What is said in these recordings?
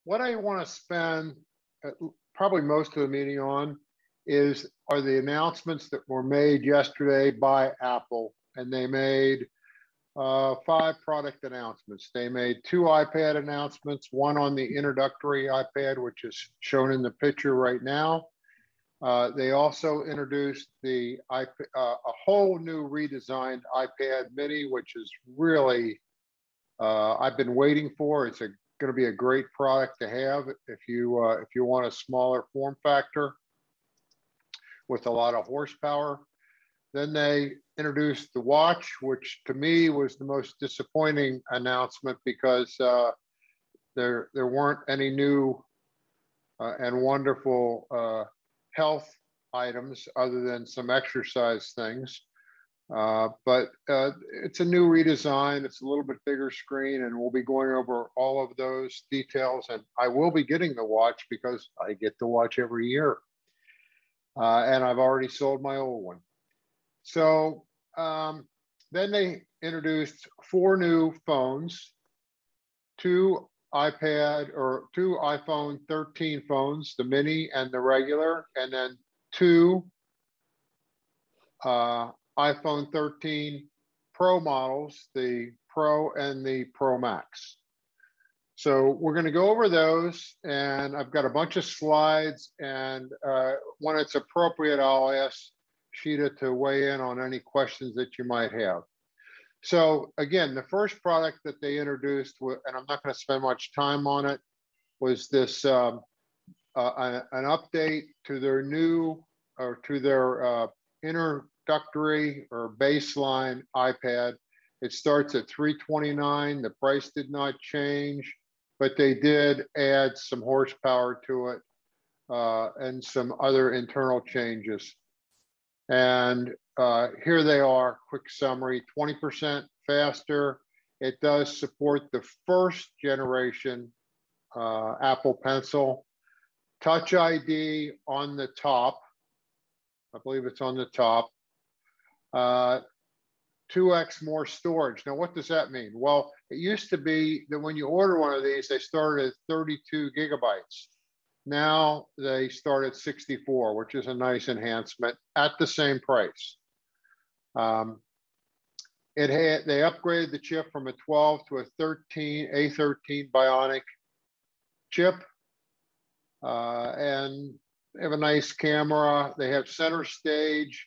what I want to spend probably most of the meeting on are the announcements that were made yesterday by Apple, and they made 5 product announcements. They made 2 iPad announcements, one on the introductory iPad, which is shown in the picture right now. They also introduced a whole new redesigned iPad mini, which is really, I've been waiting for. It's going to be a great product to have if you want a smaller form factor with a lot of horsepower. Then they introduced the watch, which to me was the most disappointing announcement because there weren't any new and wonderful health items other than some exercise things. But it's a new redesign. It's a little bit bigger screen, and we'll be going over all of those details. And I will be getting the watch because I get the watch every year. And I've already sold my old one. So then they introduced 4 new phones, 2 iPhone 13 phones, the mini and the regular, and then 2 iPhone 13 Pro models, the Pro and the Pro Max. So we're going to go over those, and I've got a bunch of slides, and when it's appropriate, I'll ask Sheeta to weigh in on any questions that you might have. So again, the first product that they introduced, and I'm not going to spend much time on it, was this an update to their introductory or baseline iPad. It starts at $329. The price did not change, but they did add some horsepower to it and some other internal changes. And here they are, quick summary: 20% faster. It does support the first generation Apple Pencil. Touch ID on the top. I believe it's on the top. 2x more storage. Now, what does that mean? Well, it used to be that when you order one of these, they started at 32 gigabytes. Now they start at 64, which is a nice enhancement at the same price. They upgraded the chip from a 12 to a A15 Bionic chip, and they have a nice camera. They have center stage.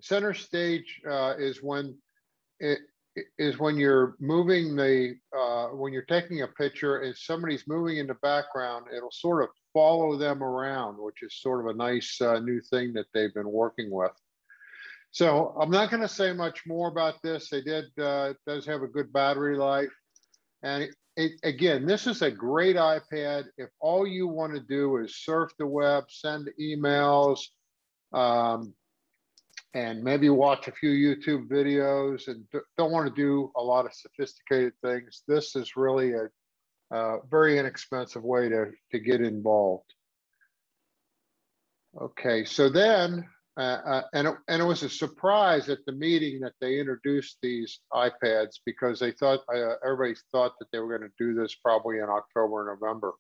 Center stage is when you're moving when you're taking a picture and somebody's moving in the background, it'll sort of follow them around, which is sort of a nice new thing that they've been working with. So I'm not going to say much more about this. It does have a good battery life. And again, this is a great iPad if all you want to do is surf the web, send emails, and maybe watch a few YouTube videos and don't want to do a lot of sophisticated things. This is really a very inexpensive way to get involved. Okay, so then, and it was a surprise at the meeting that they introduced these iPads because they thought, everybody thought that they were going to do this probably in October or November.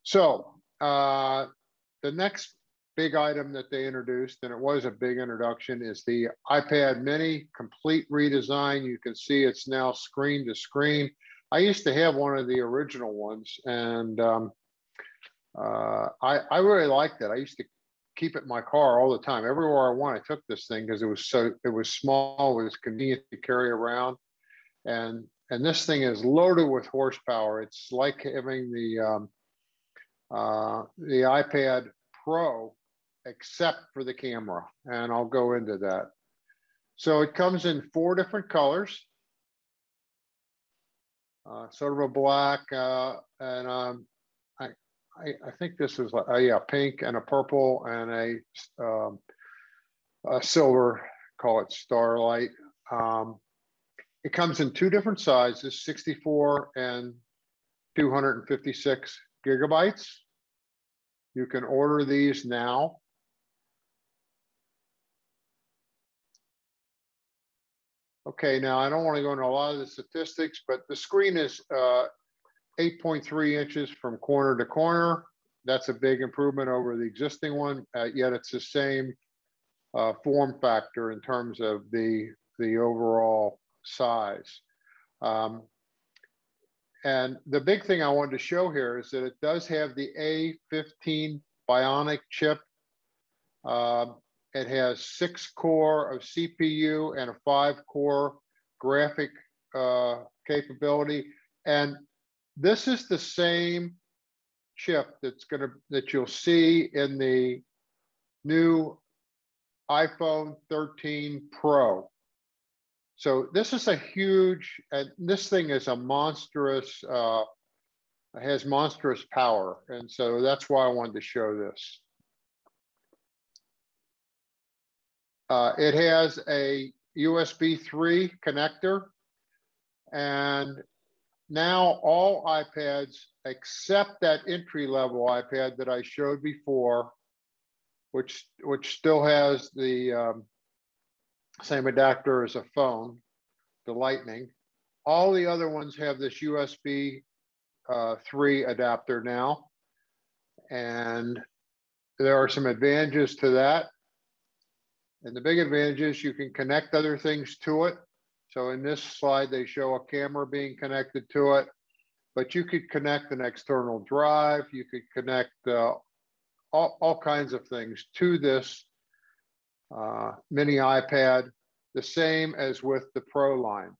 So the next big item that they introduced, and it was a big introduction, is the iPad mini, complete redesign. You can see it's now screen to screen. I used to have one of the original ones, and I really liked it. I used to keep it in my car all the time. Everywhere I went, I took this thing because it was small, it was convenient to carry around, and this thing is loaded with horsepower. It's like having the iPad Pro, except for the camera, and I'll go into that. So it comes in 4 different colors, sort of a black, and I think this is like, yeah, pink and a purple and a silver, call it Starlight. It comes in 2 different sizes, 64 and 256 gigabytes. You can order these now. Okay, now I don't want to go into a lot of the statistics, but the screen is 8.3 inches from corner to corner. That's a big improvement over the existing one, yet it's the same form factor in terms of the overall size. And the big thing I wanted to show here is that it does have the A15 Bionic Chip. It has 6 core of CPU and a 5-core graphic capability. And this is the same chip that you'll see in the new iPhone 13 Pro. So this is a huge, and this thing is a monstrous, has monstrous power. And so that's why I wanted to show this. It has a USB 3 connector, and now all iPads except that entry-level iPad that I showed before, which still has the same adapter as a phone, the Lightning. All the other ones have this USB 3 adapter now, and there are some advantages to that. And the big advantage is you can connect other things to it. So in this slide, they show a camera being connected to it, but you could connect an external drive. You could connect all kinds of things to this mini iPad, the same as with the Pro line.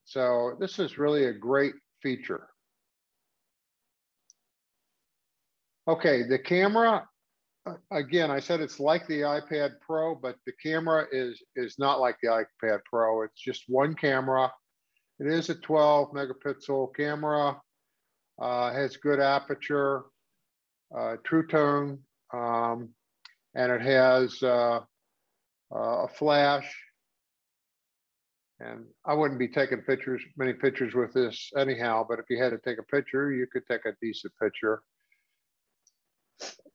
So this is really a great feature. Okay, the camera, again, I said it's like the iPad Pro, but the camera is not like the iPad Pro. It's just one camera. It is a 12 megapixel camera, has good aperture, true tone, and it has a flash. And I wouldn't be taking many pictures with this anyhow, but if you had to take a picture, you could take a decent picture.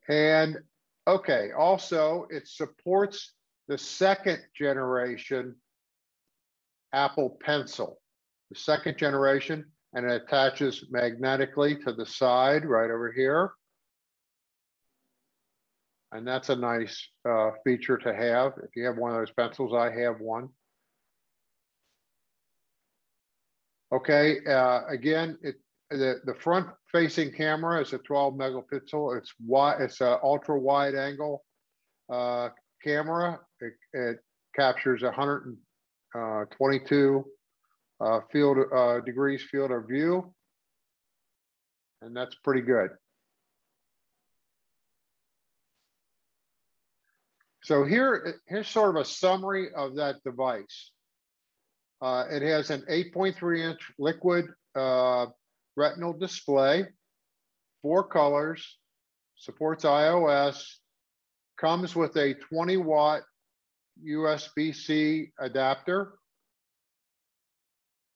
And okay, also it supports the 2nd generation Apple Pencil, the 2nd generation, and it attaches magnetically to the side right over here. And that's a nice feature to have. If you have one of those pencils, I have one. Okay, again, the front-facing camera is a 12 megapixel. It's an ultra wide angle camera. It captures 122 degrees field of view, and that's pretty good. So here's sort of a summary of that device. It has an 8.3-inch liquid retinal display, 4 colors, supports iOS, comes with a 20-watt USB-C adapter.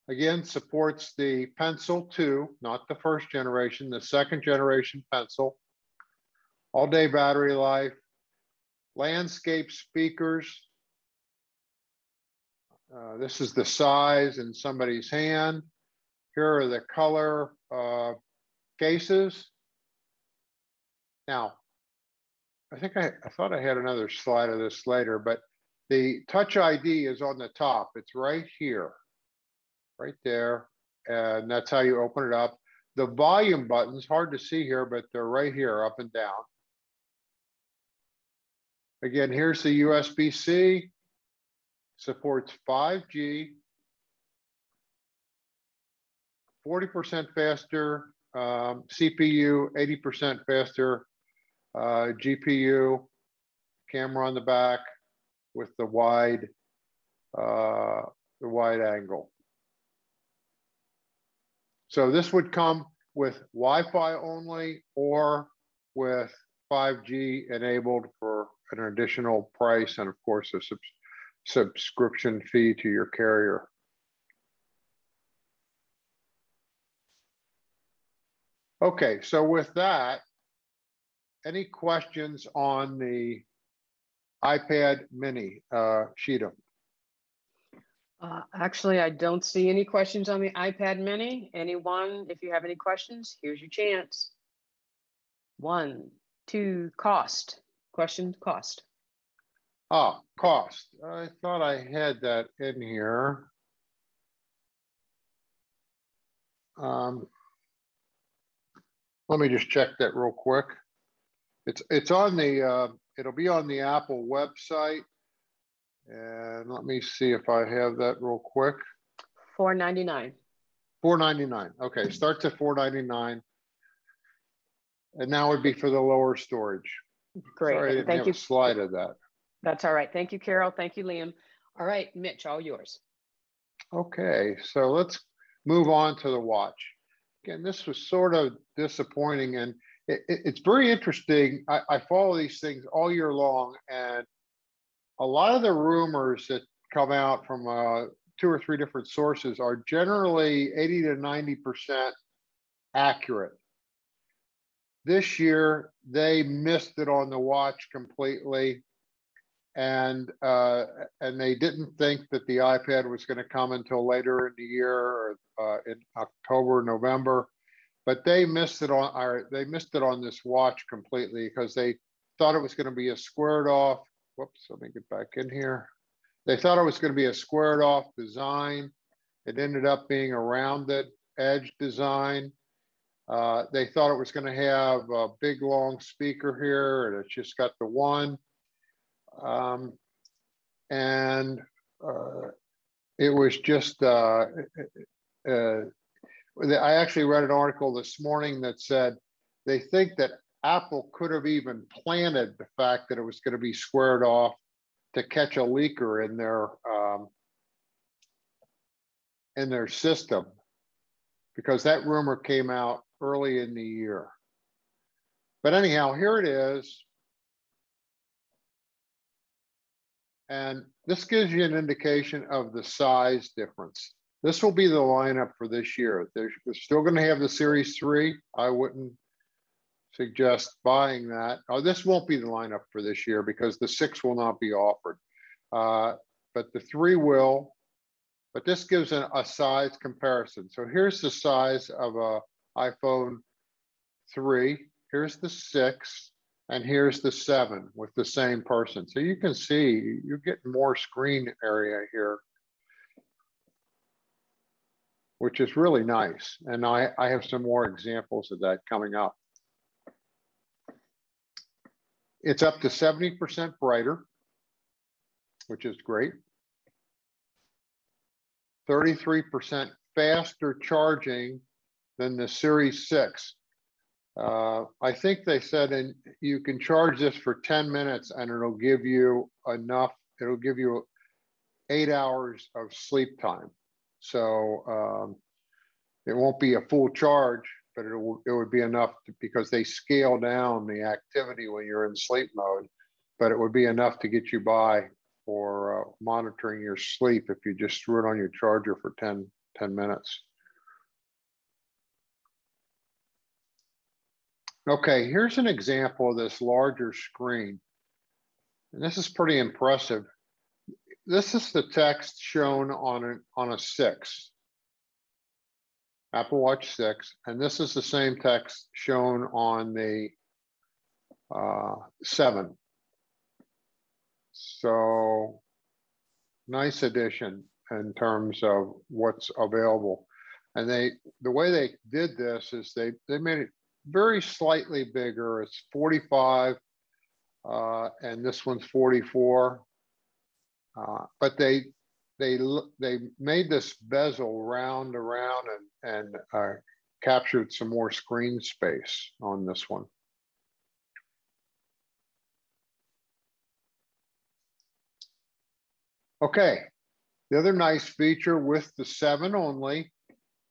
Again, supports the Pencil 2, not the 1st generation, the 2nd generation Pencil. All-day battery life, landscape speakers. This is the size in somebody's hand. Here are the color cases. Now, I thought I had another slide of this later, but the Touch ID is on the top. It's right here, right there, and that's how you open it up. The volume buttons, hard to see here, but they're right here, up and down. Again, here's the USB-C. Supports 5G, 40% faster CPU, 80% faster GPU, camera on the back with the wide angle. So this would come with Wi-Fi only or with 5G enabled for an additional price, and of course a subscription fee to your carrier. Okay, so with that, any questions on the iPad mini, Sheeta? Actually, I don't see any questions on the iPad mini. Anyone, if you have any questions, here's your chance. 1, 2, cost. Question, cost. Cost. I thought I had that in here. Let me just check that real quick. It's on the, it'll be on the Apple website. And let me see if I have that real quick. $4.99. $4.99. Okay, starts at $4.99. And now would be for the lower storage. Great. Sorry, I didn't have a slide of that. That's all right. Thank you, Carol. Thank you, Liam. All right, Mitch, all yours. Okay, so let's move on to the watch. Again, this was sort of disappointing, and it's very interesting. I follow these things all year long, and a lot of the rumors that come out from 2 or 3 different sources are generally 80 to 90% accurate. This year, they missed it on the watch completely, and they didn't think that the iPad was going to come until later in the year, or in October, November. But they missed it on this watch completely because they thought it was going to be a squared off. Whoops, let me get back in here. They thought it was going to be a squared off design. It ended up being a rounded edge design. They thought it was going to have a big long speaker here, and it's just got the one. It was just, I actually read an article this morning that said they think that Apple could have even planted the fact that it was going to be squared off to catch a leaker in their system, because that rumor came out early in the year. But anyhow, here it is. And this gives you an indication of the size difference. This will be the lineup for this year. They're still going to have the Series 3. I wouldn't suggest buying that. Oh, this won't be the lineup for this year because the 6 will not be offered. But the 3 will. But this gives a size comparison. So here's the size of a iPhone 3. Here's the 6. And here's the 7 with the same person. So you can see you're getting more screen area here, which is really nice. And I have some more examples of that coming up. It's up to 70% brighter, which is great. 33% faster charging than the Series 6. I think they said, and you can charge this for 10 minutes and it'll give you enough, it'll give you 8 hours of sleep time. So it won't be a full charge, but it would be enough because they scale down the activity when you're in sleep mode, but it would be enough to get you by for monitoring your sleep if you just threw it on your charger for 10 minutes. Okay, here's an example of this larger screen. And this is pretty impressive. This is the text shown on a 6, Apple Watch 6, and this is the same text shown on the 7. So nice addition in terms of what's available. And the way they did this is they made it very slightly bigger. It's 45, and this one's 44. But they made this bezel round around and captured some more screen space on this one. Okay, the other nice feature with the 7 only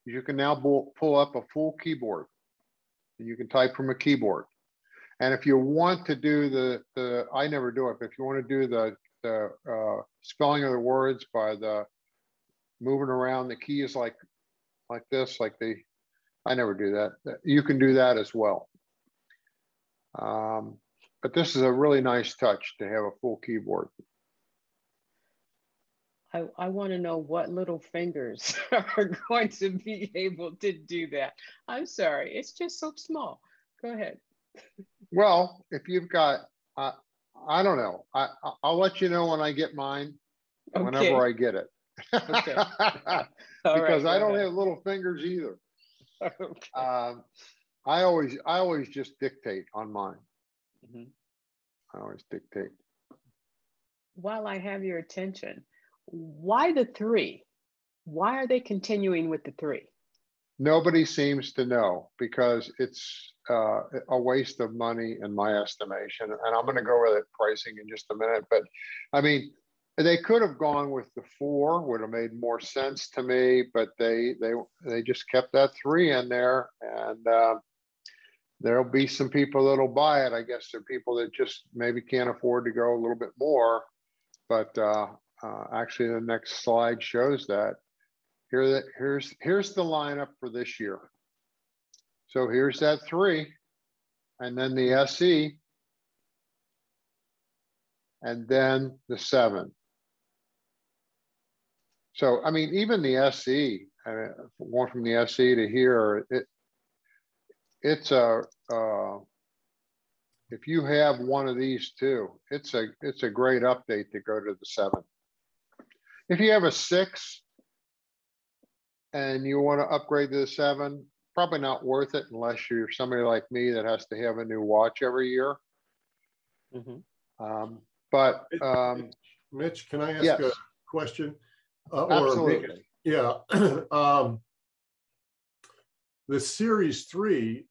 is you can now pull up a full keyboard. You can type from a keyboard. And if you want to do the I never do it, but if you want to do the spelling of the words by the moving around the keys like this, I never do that. You can do that as well. But this is a really nice touch to have a full keyboard. I want to know what little fingers are going to be able to do that. I'm sorry, it's just so small. Go ahead. Well, if you've got, I don't know. I'll let you know when I get mine, whenever Okay. I get it. Okay. All Because right, I go don't ahead. have little fingers either. Okay. I always just dictate on mine. Mhm. I always dictate. While I have your attention, why the three? Why are they continuing with the three? Nobody seems to know because it's a waste of money in my estimation. And I'm going to go with it pricing in just a minute. But I mean, they could have gone with the 4, would have made more sense to me. But they just kept that 3 in there, and there'll be some people that'll buy it. I guess there are people that just maybe can't afford to go a little bit more. But actually, the next slide shows that. Here's the lineup for this year. So here's that 3, and then the SE, and then the 7. So I mean, even the SE, going from the SE to here, it's a if you have one of these two, it's a great update to go to the 7. If you have a 6 and you want to upgrade to the 7, probably not worth it unless you're somebody like me that has to have a new watch every year. Mm-hmm. Mitch, can I ask yes, a question? Absolutely. Yeah. The Series 3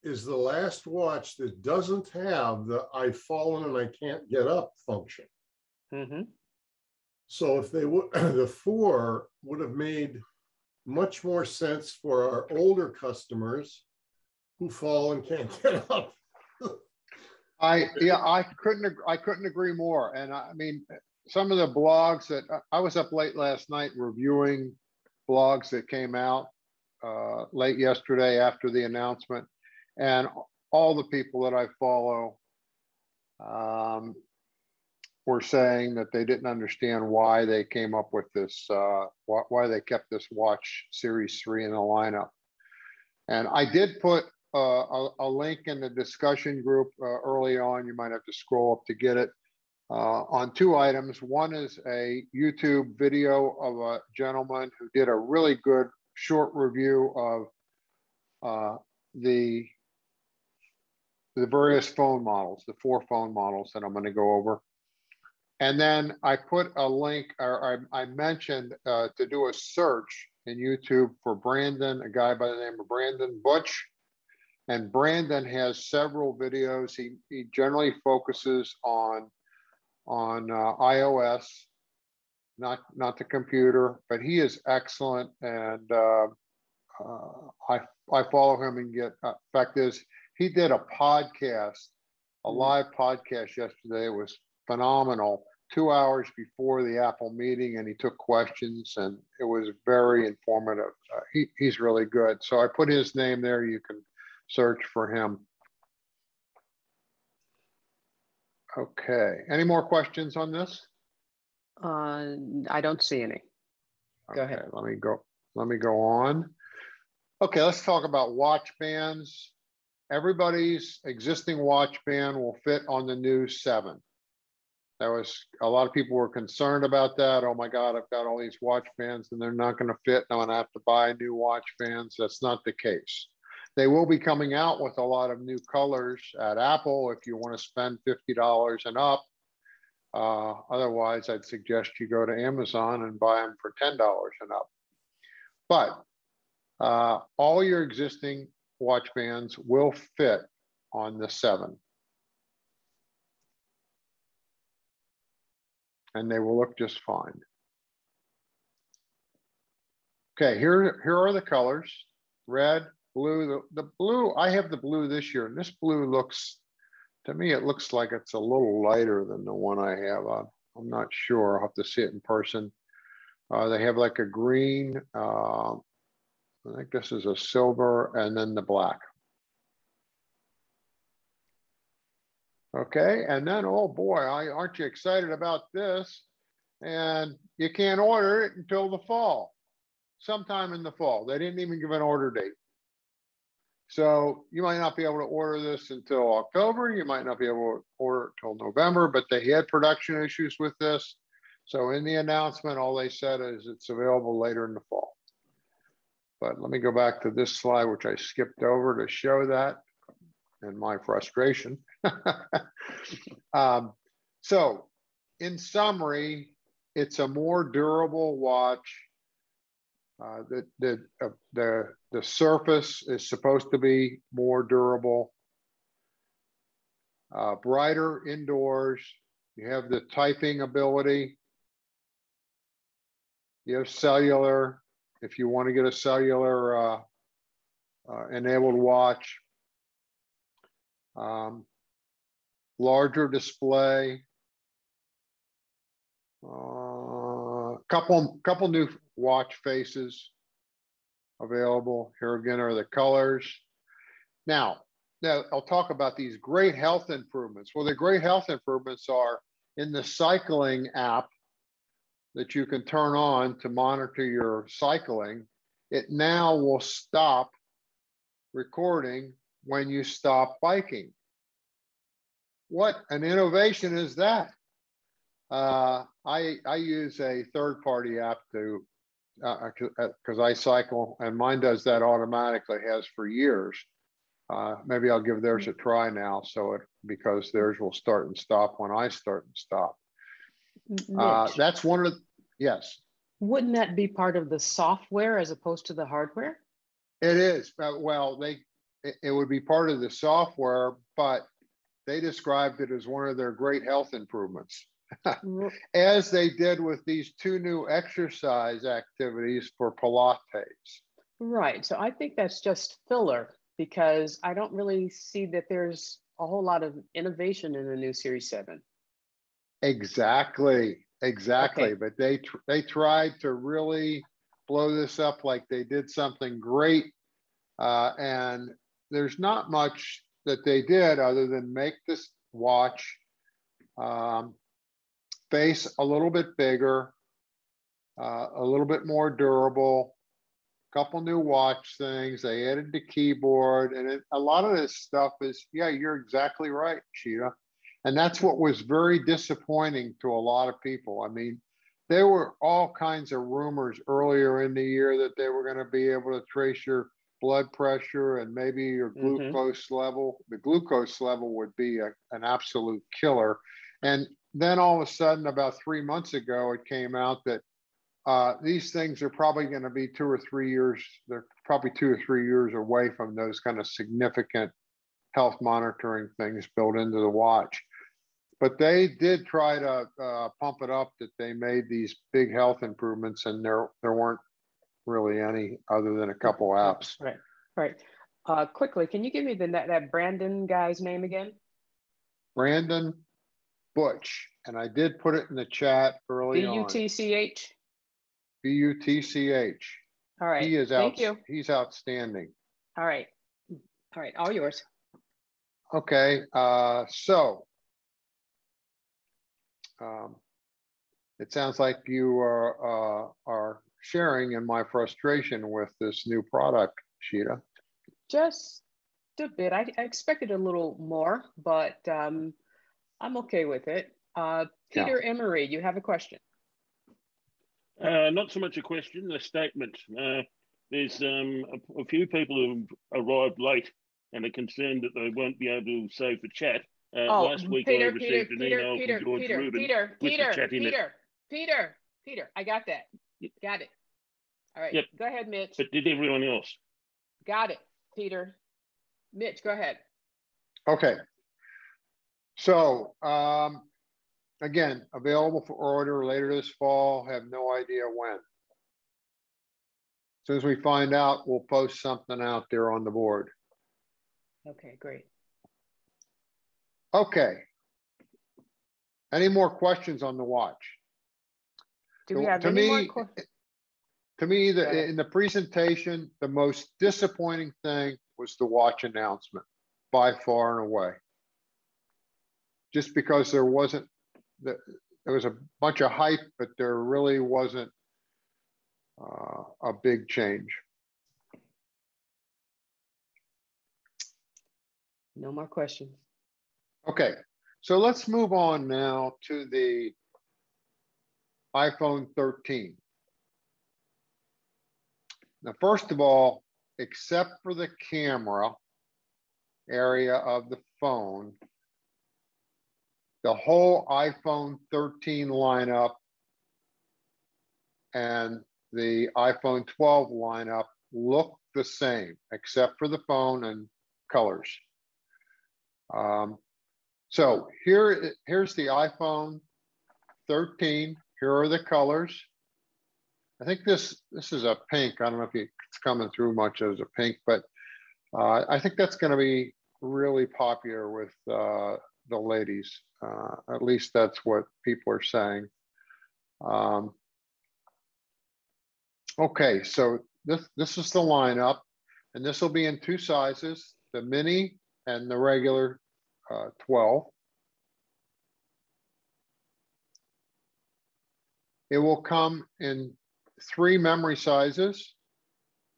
is the last watch that doesn't have the "I've fallen and I can't get up" function. Mm-hmm. So if they would, the 4 would have made much more sense for our older customers who fall and can't get up. I couldn't agree more. And I mean, some of the blogs that I was up late last night reviewing blogs that came out late yesterday after the announcement, and all the people that I follow were saying that they didn't understand why they came up with this, why they kept this watch Series 3 in the lineup. And I did put a link in the discussion group early on. You might have to scroll up to get it, on 2 items. One is a YouTube video of a gentleman who did a really good short review of the various phone models, the 4 phone models that I'm going to go over. And then I put a link, or I mentioned to do a search in YouTube for Brandon, a guy by the name of Brandon Butch. And Brandon has several videos. He generally focuses on iOS, not the computer, but he is excellent. And I follow him and get, in fact, he did a podcast, a live podcast yesterday. It was phenomenal, 2 hours before the Apple meeting, and he took questions, and it was very informative. He's really good. So I put his name there. You can search for him. Okay. Any more questions on this? I don't see any. Go ahead. Let me go on. Okay, let's talk about watch bands. Everybody's existing watch band will fit on the new 7. That was, a lot of people were concerned about that. Oh my God, I've got all these watch bands and they're not going to fit. I'm going to have to buy new watch bands. That's not the case. They will be coming out with a lot of new colors at Apple if you want to spend $50 and up. Otherwise, I'd suggest you go to Amazon and buy them for $10 and up. But all your existing watch bands will fit on the 7. And they will look just fine. Okay, here are the colors: red, blue. The blue, I have the blue this year, and this blue looks, to me, it looks like it's a little lighter than the one I have. I'm not sure. I'll have to see it in person. They have like a green, I think this is a silver, and then the black. Okay, and then, oh boy, aren't you excited about this? and you can't order it until the fall, sometime in the fall. They didn't even give an order date. So you might not be able to order this until October. You might not be able to order it until November, but they had production issues with this. So in the announcement, all they said is it's available later in the fall. But let me go back to this slide, which I skipped over to show that and my frustration. So in summary, it's a more durable watch. The surface is supposed to be more durable, brighter indoors. You have the typing ability. You have cellular, if you want to get a cellular enabled watch. Larger display. Couple new watch faces available. Here again are the colors. Now I'll talk about these great health improvements. Well, the great health improvements are in the cycling app that you can turn on to monitor your cycling. It now will stop recording when you stop biking. What an innovation is that? I use a third-party app to, because I cycle, and mine does that automatically, has for years. Maybe I'll give theirs a try now, because theirs will start and stop when I start and stop. Mitch, that's one of the, yes. wouldn't that be part of the software as opposed to the hardware? It is. Well, it would be part of the software, but they described it as one of their great health improvements. As they did with these two new exercise activities for Pilates. Right. So I think that's just filler, because I don't really see that there's a whole lot of innovation in the new Series 7. Exactly. Okay. But they tried to really blow this up like they did something great. And there's not much that they did other than make this watch face a little bit bigger, a little bit more durable, a couple new watch things. They added the keyboard, and a lot of this stuff is, yeah, you're exactly right, Sheeta. And that's what was very disappointing to a lot of people. I mean, there were all kinds of rumors earlier in the year that they were going to be able to trace your blood pressure and maybe your glucose level. The glucose level would be an absolute killer. And then all of a sudden, about 3 months ago, it came out that these things are probably going to be 2 or 3 years. They're probably 2 or 3 years away from those kind of significant health monitoring things built into the watch. But they did try to pump it up that they made these big health improvements, and there weren't really any other than a couple apps. Right. Quickly, can you give me that Brandon guy's name again? Brandon Butch, and I did put it in the chat early on. B-U-T-C-H? B-U-T-C-H. All right. He is Thank you. He's outstanding. All right. All yours. Okay. It sounds like you are sharing in my frustration with this new product, Sheeta. Just a bit. I expected a little more, but I'm okay with it. Peter Emery, you have a question? Not so much a question, a statement. There's a few people who arrived late and are concerned that they won't be able to save the chat. Last week I received an email from George Rubin with the chat in it. Peter, I got that. Got it. All right, yep. Go ahead, Mitch. But did everyone else? Got it, Peter. Mitch, go ahead. Okay. So, again, available for order later this fall. Have no idea when. As soon as we find out, we'll post something out there on the board. Okay, great. Okay. Any more questions on the watch? Do we have any more questions? To me, in the presentation, the most disappointing thing was the watch announcement by far and away. Just because there wasn't, there was a bunch of hype, but there really wasn't a big change. No more questions. Okay, so let's move on now to the iPhone 13. Now, first of all, except for the camera area of the phone, the whole iPhone 13 lineup and the iPhone 12 lineup look the same, except for the phone and colors. So here's the iPhone 13. Here are the colors. I think this is a pink. I don't know if it's coming through much as a pink, but I think that's going to be really popular with the ladies. At least that's what people are saying. Okay, so this is the lineup, and this will be in two sizes: the mini and the regular 12. It will come in 3 memory sizes.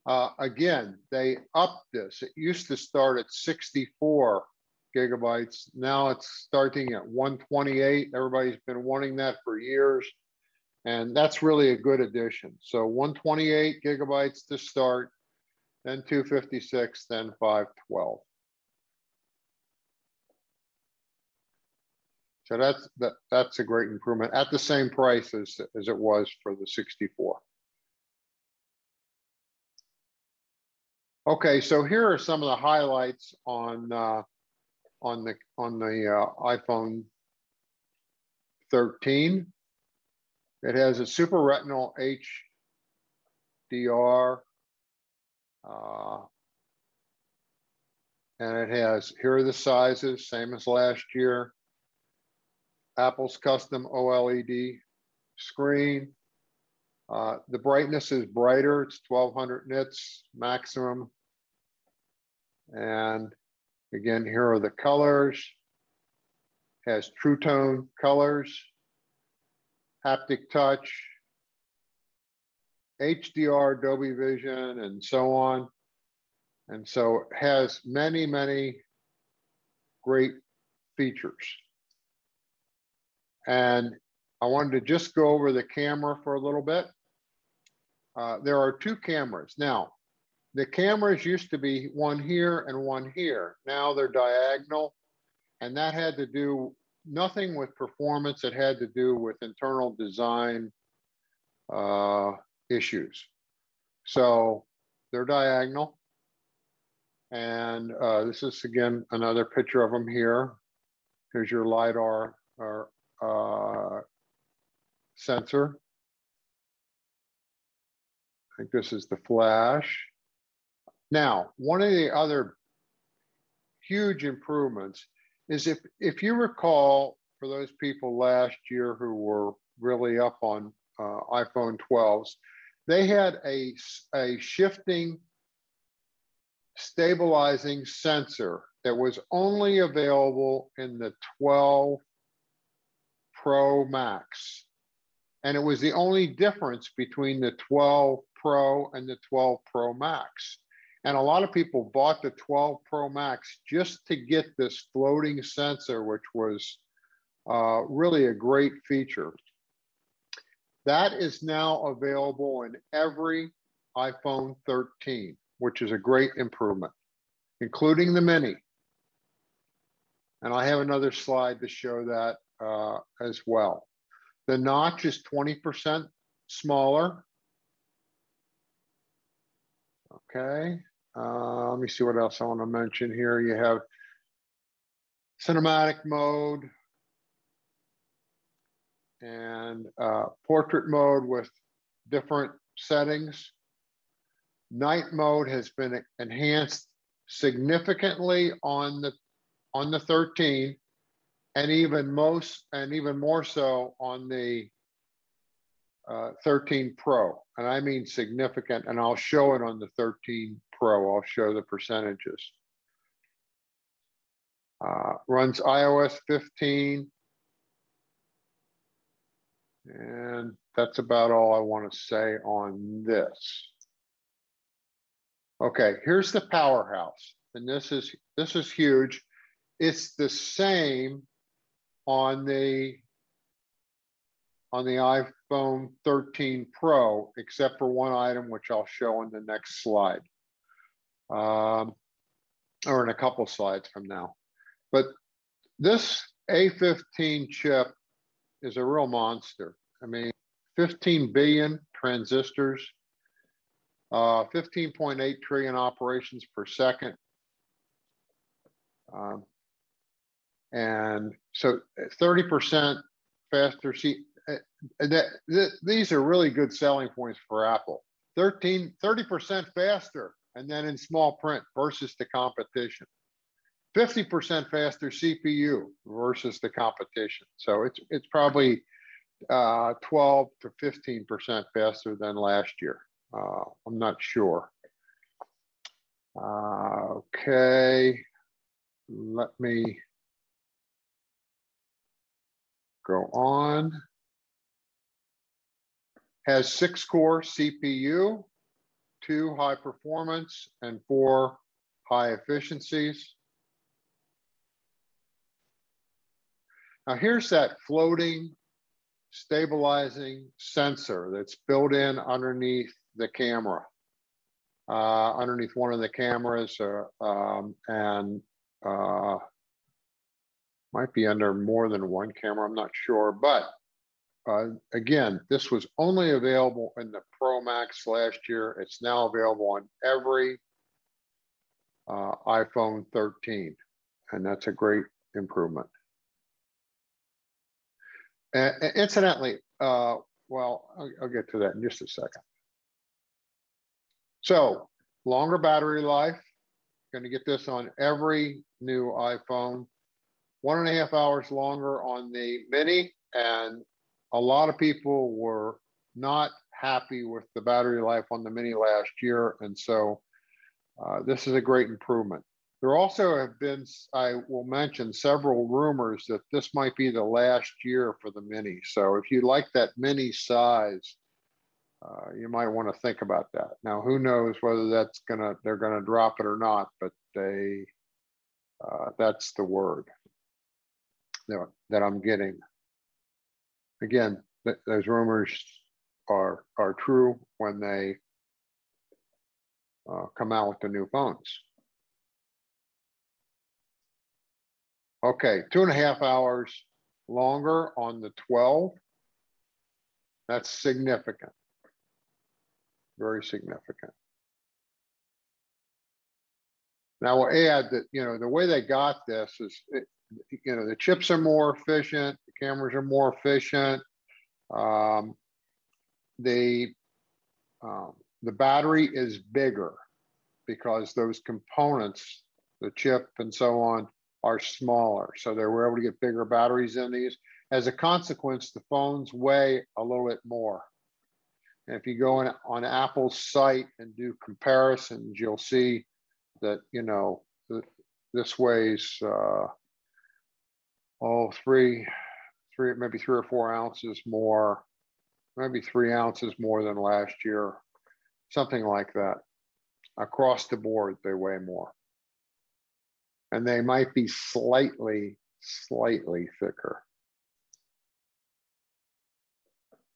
Again, they upped this. It used to start at 64 gigabytes. Now it's starting at 128. Everybody's been wanting that for years, and that's really a good addition. So 128 gigabytes to start, then 256, then 512. So that's a great improvement at the same price as it was for the 64. Okay, so here are some of the highlights on the iPhone 13. It has a Super Retinal HDR, and it has, here are the sizes, same as last year. Apple's custom OLED screen. The brightness is brighter. It's 1200 nits maximum. And again, here are the colors. Has True Tone colors, haptic touch, HDR, Dolby Vision, and so on. And so it has many, many great features. And I wanted to just go over the camera for a little bit. There are 2 cameras. Now, the cameras used to be one here and one here. Now they're diagonal, and that had to do nothing with performance. It had to do with internal design issues. So they're diagonal. And this is, again, another picture of them here. Here's your LiDAR sensor. I think this is the flash. Now, one of the other huge improvements is if you recall, for those people last year who were really up on iPhone 12s, they had a shifting, stabilizing sensor that was only available in the 12 Pro Max. And it was the only difference between the 12 Pro and the 12 Pro Max. And a lot of people bought the 12 Pro Max just to get this floating sensor, which was really a great feature. That is now available in every iPhone 13, which is a great improvement, including the mini. And I have another slide to show that as well. The notch is 20% smaller. Okay, let me see what else I want to mention here. You have cinematic mode and portrait mode with different settings. Night mode has been enhanced significantly on the 13, and even more so on the 13 Pro, and I mean significant, and I'll show it on the 13 Pro. I'll show the percentages. Runs iOS 15. And that's about all I want to say on this. Okay, here's the powerhouse. And this is huge. It's the same on the iPhone 13 Pro, except for one item, which I'll show in the next slide, or in a couple slides from now. But this A15 chip is a real monster. I mean, 15 billion transistors, 15.8 trillion operations per second. And so 30% faster. These are really good selling points for Apple. 30% faster, and then in small print versus the competition. 50% faster CPU versus the competition. So it's probably 12 to 15% faster than last year. I'm not sure. Okay, let me go on. Has 6-core CPU, 2 high performance, and 4 high efficiencies. Now here's that floating stabilizing sensor that's built in underneath the camera, underneath one of the cameras, and might be under more than one camera, I'm not sure. But again, this was only available in the Pro Max last year. It's now available on every iPhone 13, and that's a great improvement. Incidentally, well, I'll get to that in just a second. So, longer battery life. Going to get this on every new iPhone. 1.5 hours longer on the Mini, and a lot of people were not happy with the battery life on the Mini last year, and so this is a great improvement. There also have been, I will mention, several rumors that this might be the last year for the Mini. So if you like that Mini size, you might want to think about that. Now, who knows whether they're gonna drop it or not, but that's the word that I'm getting. Again, those rumors are true when they come out with the new phones. Okay, 2.5 hours longer on the 12. That's significant, very significant. Now we'll add that, the way they got this is, the chips are more efficient, the cameras are more efficient. The battery is bigger because those components, the chip and so on, are smaller. So they were able to get bigger batteries in these. As a consequence, the phones weigh a little bit more. And if you go on Apple's site and do comparisons, you'll see that, this weighs maybe 3 or 4 ounces more, maybe 3 ounces more than last year, something like that. Across the board, they weigh more. And they might be slightly thicker.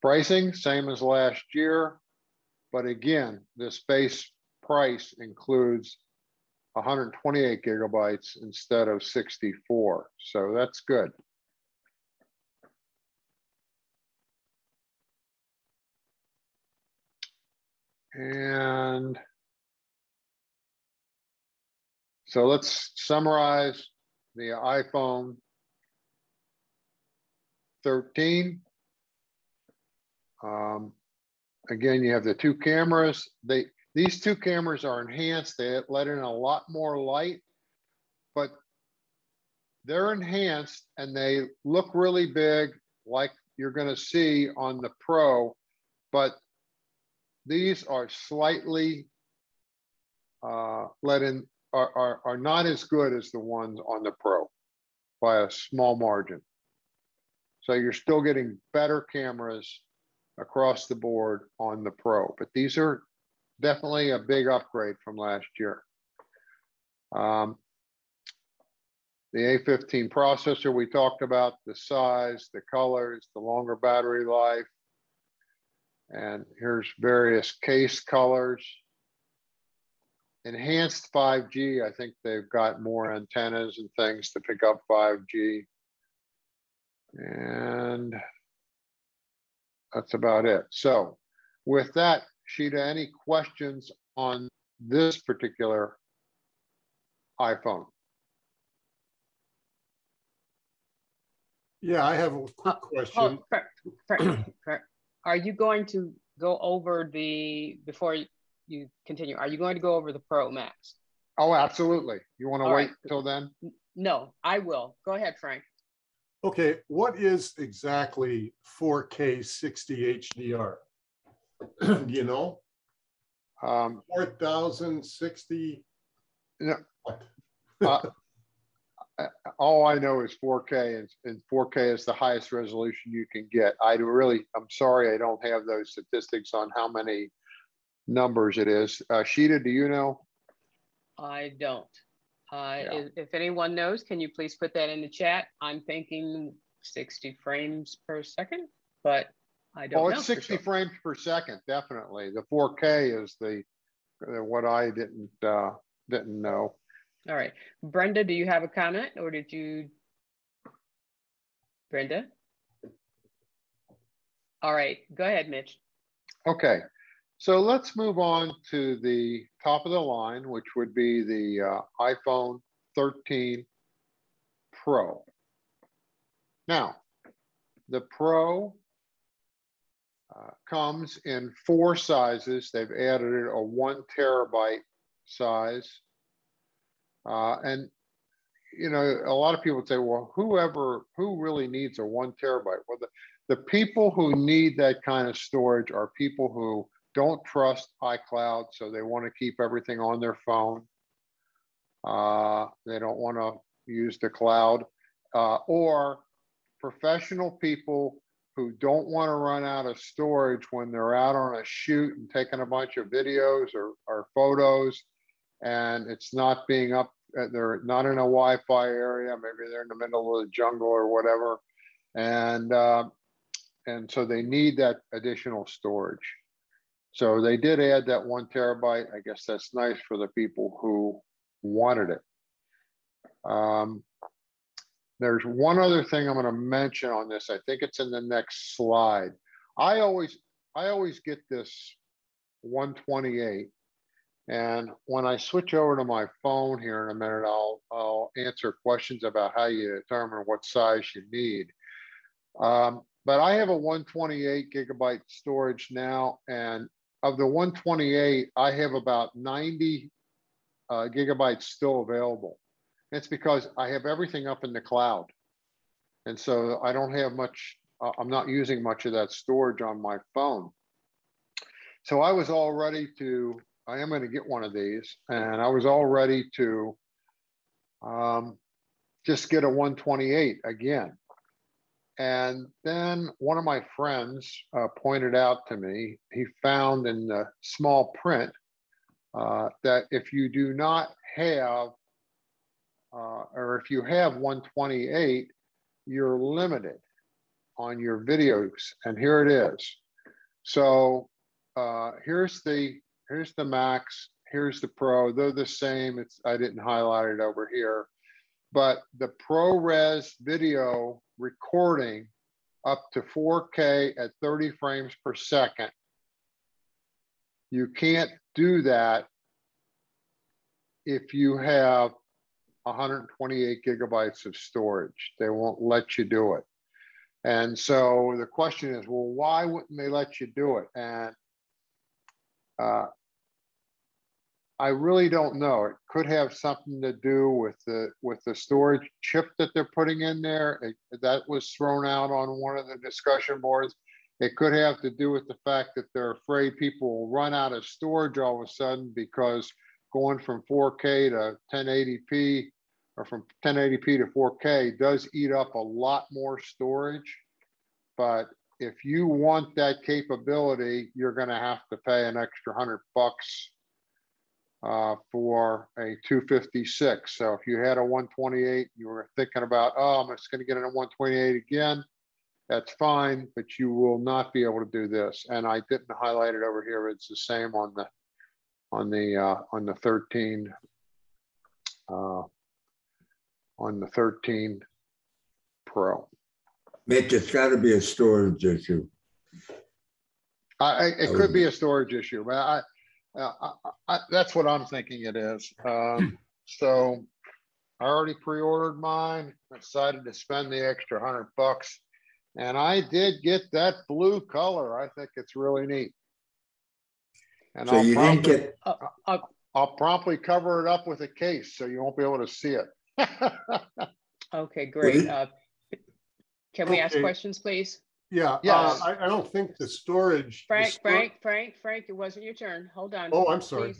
Pricing, same as last year, but again, this base price includes 128 gigabytes instead of 64, so that's good. And so let's summarize the iPhone 13. Again, you have the 2 cameras. These 2 cameras are enhanced. They let in a lot more light, but they're enhanced and they look really big, like you're going to see on the Pro, but these are slightly let in, are not as good as the ones on the Pro by a small margin. So you're still getting better cameras across the board on the Pro, but these are definitely a big upgrade from last year. The A15 processor we talked about, the size, the colors, the longer battery life, and here's various case colors. Enhanced 5G, I think they've got more antennas and things to pick up 5G. And that's about it. So with that, Sheeta, any questions on this particular iPhone? Yeah, I have a quick question. Are you going to go over before you continue, are you going to go over the Pro Max? Oh, absolutely. You want to wait till then? No, I will. Go ahead, Frank. Okay, what is exactly 4K 60 HDR? Do you know? 4060? No. All I know is 4K, and 4K is the highest resolution you can get. I'm sorry, I don't have those statistics on how many numbers it is. Sheeta, do you know? I don't. If anyone knows, can you please put that in the chat? I'm thinking 60 frames per second, but I don't know. Oh, it's 60 frames per second, definitely. The 4K is the what I didn't know. All right, Brenda, do you have a comment, or did you? Brenda? All right, go ahead, Mitch. Okay. So let's move on to the top of the line, which would be the iPhone 13 Pro. Now, the Pro comes in 4 sizes. They've added a 1 terabyte size. And, you know, a lot of people say, well, who really needs a 1 terabyte? Well, the people who need that kind of storage are people who don't trust iCloud, so they want to keep everything on their phone. They don't want to use the cloud, or professional people who don't want to run out of storage when they're out on a shoot and taking a bunch of videos or photos, and it's not being up. They're not in a Wi-Fi area. Maybe they're in the middle of the jungle or whatever, and so they need that additional storage. So they did add that 1 terabyte. I guess that's nice for the people who wanted it. There's one other thing I'm going to mention on this. I think it's in the next slide. I always get this 128, and when I switch over to my phone here in a minute, I'll answer questions about how you determine what size you need. But I have a 128 gigabyte storage now, and of the 128, I have about 90 gigabytes still available. It's because I have everything up in the cloud. And so I don't have much, I'm not using much of that storage on my phone. So I was all ready to, I am going to get one of these, and I was all ready to just get a 128 again. And then one of my friends pointed out to me, he found in the small print that if you do not have, or if you have 128, you're limited on your videos. And here it is. So here's the Max, here's the Pro. They're the same. I didn't highlight it over here. But the ProRes video recording up to 4K at 30 frames per second, you can't do that if you have 128 gigabytes of storage. They won't let you do it. And so the question is, well, why wouldn't they let you do it? And I really don't know. It could have something to do with the storage chip that they're putting in there. That was thrown out on one of the discussion boards. It could have to do with the fact that they're afraid people will run out of storage all of a sudden, because going from 4K to 1080p or from 1080p to 4K does eat up a lot more storage. but if you want that capability, you're going to have to pay an extra $100 for a 256. So if you had a 128, you were thinking about, oh, I'm just going to get in a 128 again, that's fine, but you will not be able to do this. And I didn't highlight it over here. It's the same on the 13 Pro. Mitch, it's got to be a storage issue. It could be a storage issue, but that's what I'm thinking it is. So I already pre-ordered mine. I decided to spend the extra $100, and I did get that blue color. I think it's really neat. And so you didn't get. I'll promptly cover it up with a case so you won't be able to see it. Okay, great. Can we ask questions, please? Yeah. Yes. I don't think the storage. Frank, it wasn't your turn. Hold on. Oh, I'm sorry.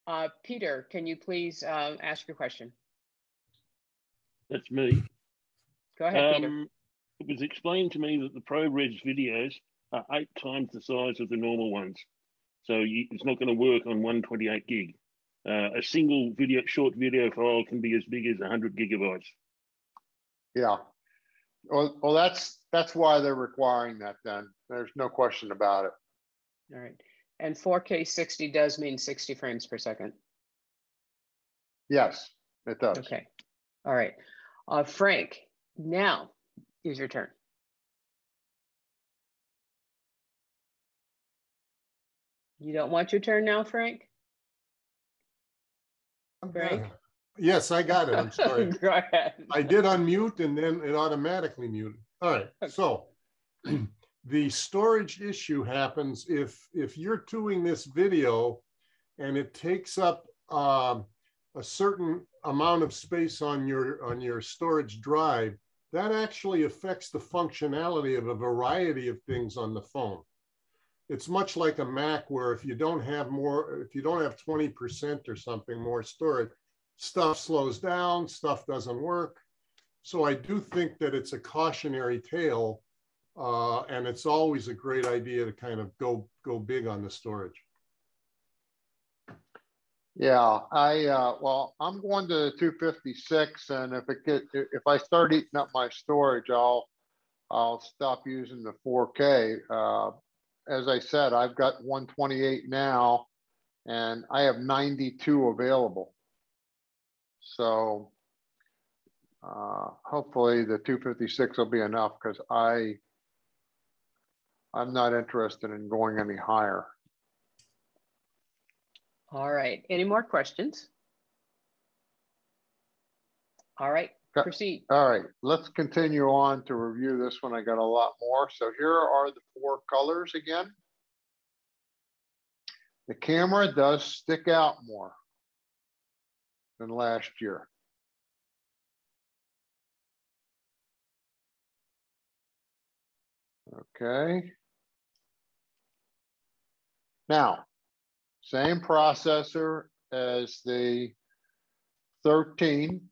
Please. Peter, can you please ask your question? That's me. Go ahead, Peter. It was explained to me that the ProRes videos are 8 times the size of the normal ones. So it's not going to work on 128 gig. A single short video file can be as big as 100 gigabytes. Yeah. Well, that's why they're requiring that then. There's no question about it. All right. And 4K 60 does mean 60 frames per second. Yes, it does. Okay. All right. Frank, now is your turn. You don't want your turn now, Frank? Frank? Yes, I got it. I'm sorry. Go ahead. I did unmute and then it automatically muted. All right. Okay. So the storage issue happens if you're doing this video and it takes up a certain amount of space on your storage drive, that actually affects the functionality of a variety of things on the phone. It's much like a Mac where if you don't have 20% or something more storage, stuff slows down, stuff doesn't work. So I do think that it's a cautionary tale, and it's always a great idea to kind of go big on the storage. Yeah, well, I'm going to 256, and if I start eating up my storage, I'll stop using the 4K. As I said, I've got 128 now, and I have 92 available. So hopefully the 256 will be enough, because I'm not interested in going any higher. All right. Any more questions? All right. Proceed. All right. Let's continue on to review this one. I got a lot more. So here are the 4 colors again. The camera does stick out more than last year. Okay. Now, same processor as the 13.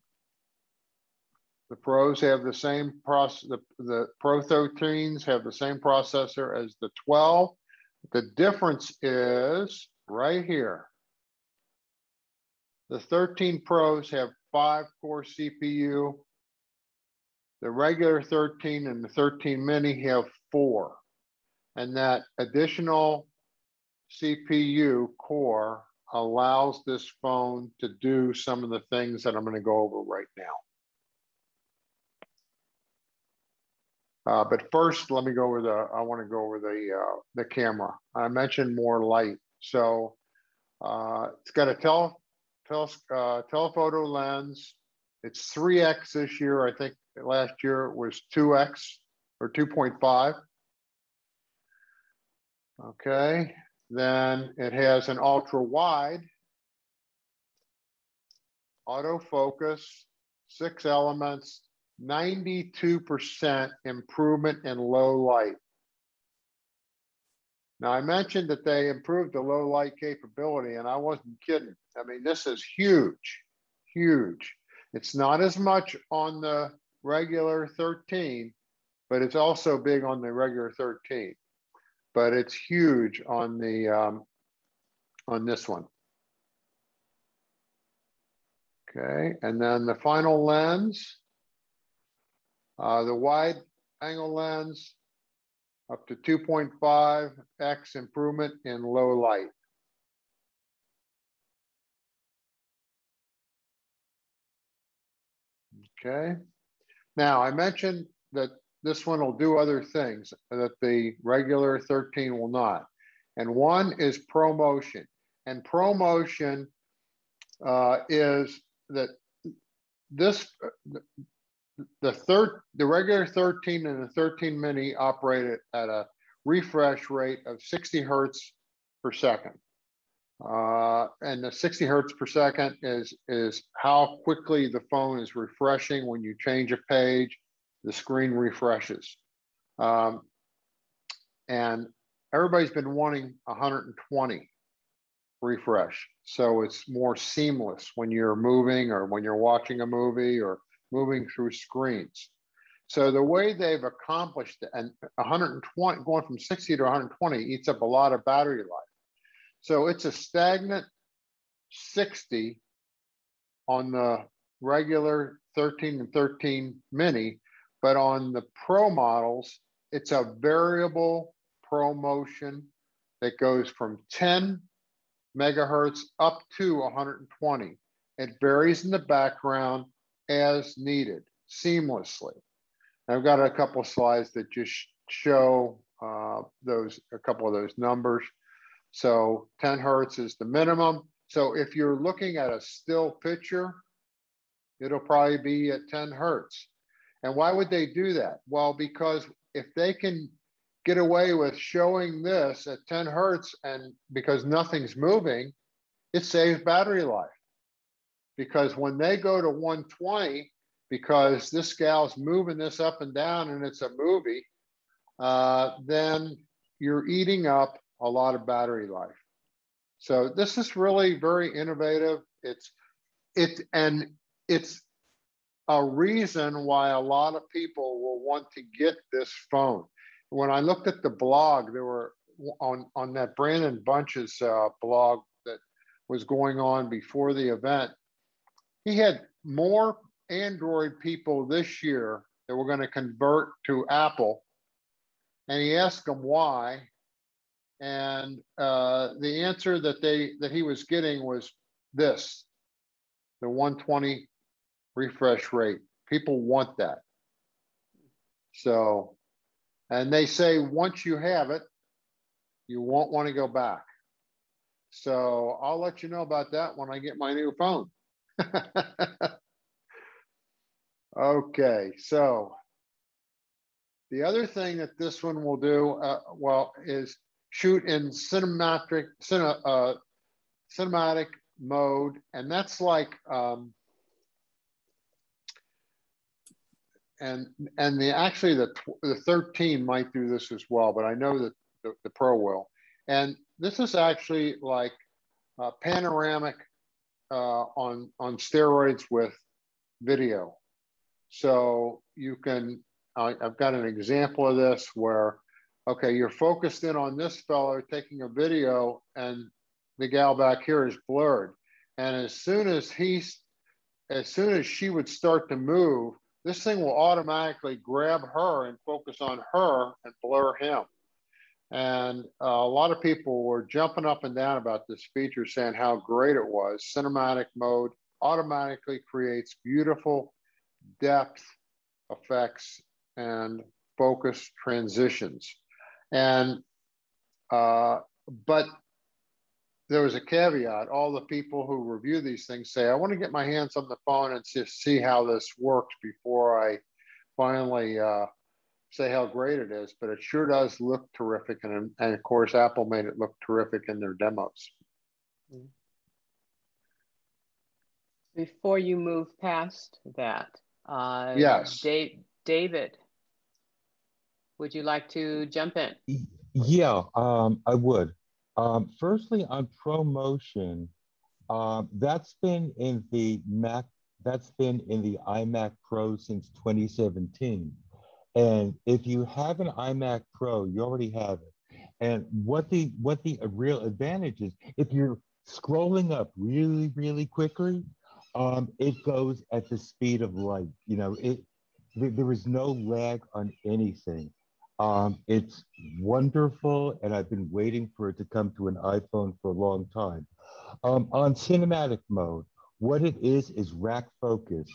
The Pros have the same process. The Pro 13s have the same processor as the 12. The difference is right here. The 13 Pros have 5-core CPU. The regular 13 and the 13 Mini have 4. And that additional CPU core allows this phone to do some of the things that I'm going to go over right now. But first, let me go over I want to go over the camera. I mentioned more light. So it's got a telephoto lens. It's 3x this year. I think last year it was 2x or 2.5. Okay. Then it has an ultra wide, autofocus, 6 elements, 92% improvement in low light. Now, I mentioned that they improved the low light capability, and I wasn't kidding. I mean, this is huge, huge. It's not as much on the regular 13, but it's also big on the regular 13. But it's huge on the on this one. Okay, and then the final lens, the wide angle lens, up to 2.5x improvement in low light. Okay, now I mentioned that this one will do other things that the regular 13 will not. And one is ProMotion. And ProMotion is that this, the regular 13 and the 13 mini operate at a refresh rate of 60 hertz per second. And the 60 hertz per second is how quickly the phone is refreshing. When you change a page, the screen refreshes. And everybody's been wanting 120 refresh. So it's more seamless when you're moving or when you're watching a movie or moving through screens. So the way they've accomplished it, and 120, going from 60 to 120 eats up a lot of battery life. So it's a stagnant 60 on the regular 13 and 13 mini, but on the Pro models, it's a variable ProMotion that goes from 10 megahertz up to 120. It varies in the background as needed, seamlessly. I've got a couple of slides that just show a couple of those numbers. So 10 hertz is the minimum. So if you're looking at a still picture, it'll probably be at 10 hertz. And why would they do that? Well, because if they can get away with showing this at 10 hertz and because nothing's moving, it saves battery life. Because when they go to 120, because this gal's moving this up and down and it's a movie, then you're eating up a lot of battery life. So this is really very innovative. It's a reason why a lot of people will want to get this phone. When I looked at the blog, there were on that Brandon Bunch's blog that was going on before the event, he had more Android people this year that were going to convert to Apple, and he asked them why. And the answer that he was getting was this: the 120 refresh rate. People want that. So, and they say once you have it, you won't want to go back. So I'll let you know about that when I get my new phone. Okay, so the other thing that this one will do, is shoot in cinematic mode, and that's like, and the 13 might do this as well, but I know that the Pro will. And this is actually like panoramic on steroids with video. So you can, I've got an example of this where, okay, you're focused in on this fellow taking a video and the gal back here is blurred. And as soon as she would start to move, this thing will automatically grab her and focus on her and blur him. And a lot of people were jumping up and down about this feature, saying how great it was. Cinematic mode automatically creates beautiful depth effects and focus transitions. And but there was a caveat. All the people who review these things say, I want to get my hands on the phone and just see how this works before I finally say how great it is. But it sure does look terrific. And of course, Apple made it look terrific in their demos. Before you move past that, yes, David, would you like to jump in? Yeah, I would. Firstly, on ProMotion, that's been in the iMac Pro since 2017. And if you have an iMac Pro, you already have it. And what the real advantage is, if you're scrolling up really, really quickly, it goes at the speed of light. You know, there is no lag on anything. It's wonderful, and I've been waiting for it to come to an iPhone for a long time. On cinematic mode, what it is rack focus.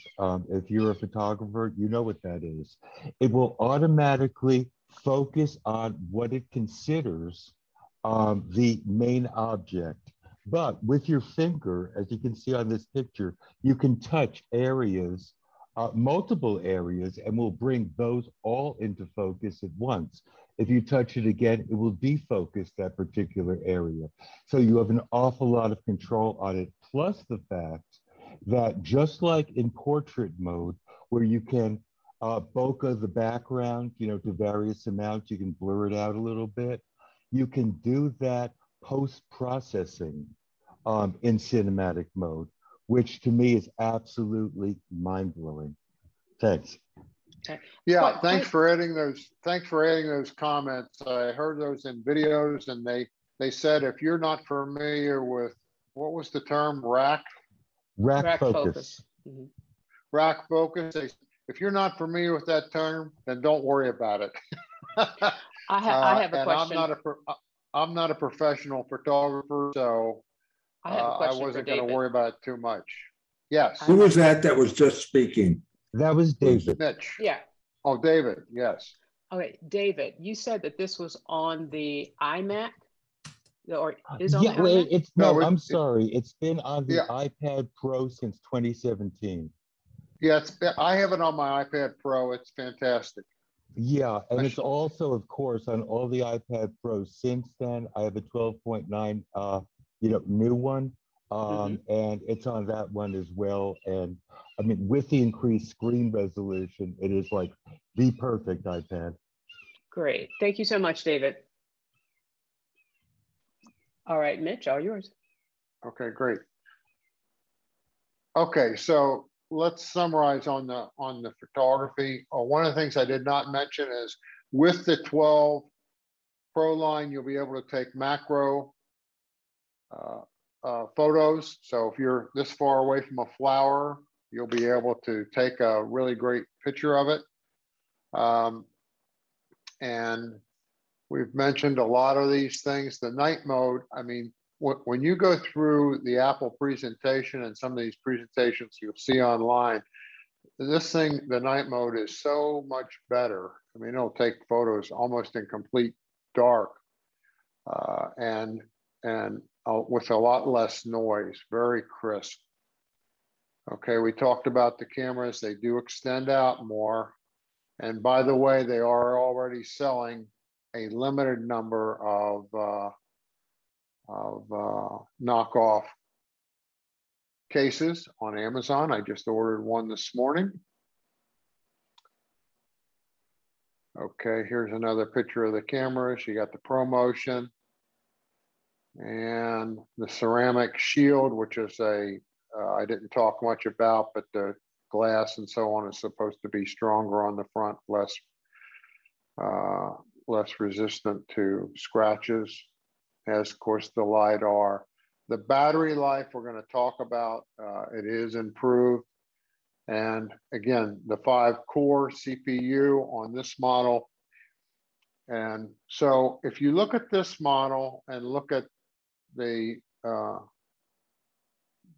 If you're a photographer, you know what that is. It will automatically focus on what it considers the main object. But with your finger, as you can see on this picture, you can touch areas, multiple areas, and will bring those all into focus at once. If you touch it again, it will defocus that particular area. So you have an awful lot of control on it, plus the fact that just like in portrait mode, where you can bokeh the background, you know, to various amounts, you can blur it out a little bit. You can do that post-processing in cinematic mode, which to me is absolutely mind-blowing. Thanks. Yeah, thanks for adding those. Thanks for adding those comments. I heard those in videos, and they said if you're not familiar with, what was the term, rack Focus. Mm-hmm. Rack focus. If you're not familiar with that term, then don't worry about it. I have a question. I'm not a professional photographer, so I wasn't going to worry about it too much. Yes. Who was that was just speaking? That was David. Mitch. Yeah. Oh, David. Yes. Okay, David, you said that this was on the iMac, or is on the iMac? I'm sorry. It's been on the iPad Pro since 2017. Yeah, I have it on my iPad Pro. It's fantastic. Yeah, and it's also, of course, on all the iPad Pros since then. I have a 12.9, new one, and it's on that one as well. And I mean, with the increased screen resolution, it is like the perfect iPad. Great. Thank you so much, David. All right, Mitch, all yours. Okay, great. Okay, so let's summarize on the photography. One of the things I did not mention is with the 12 Pro line, you'll be able to take macro photos. So if you're this far away from a flower, you'll be able to take a really great picture of it. And we've mentioned a lot of these things. The night mode, I mean, when you go through the Apple presentation and some of these presentations you'll see online, this thing, the night mode is so much better. I mean, it'll take photos almost in complete dark and with a lot less noise, very crisp. Okay, we talked about the cameras. They do extend out more. And by the way, they are already selling a limited number of knockoff cases on Amazon. I just ordered one this morning. Okay, here's another picture of the cameras. You got the ProMotion and the ceramic shield, which is I didn't talk much about, but the glass and so on is supposed to be stronger on the front, less resistant to scratches, as of course the LiDAR. The battery life we're going to talk about, it is improved. And again, the 5-core CPU on this model. And so if you look at this model and look at the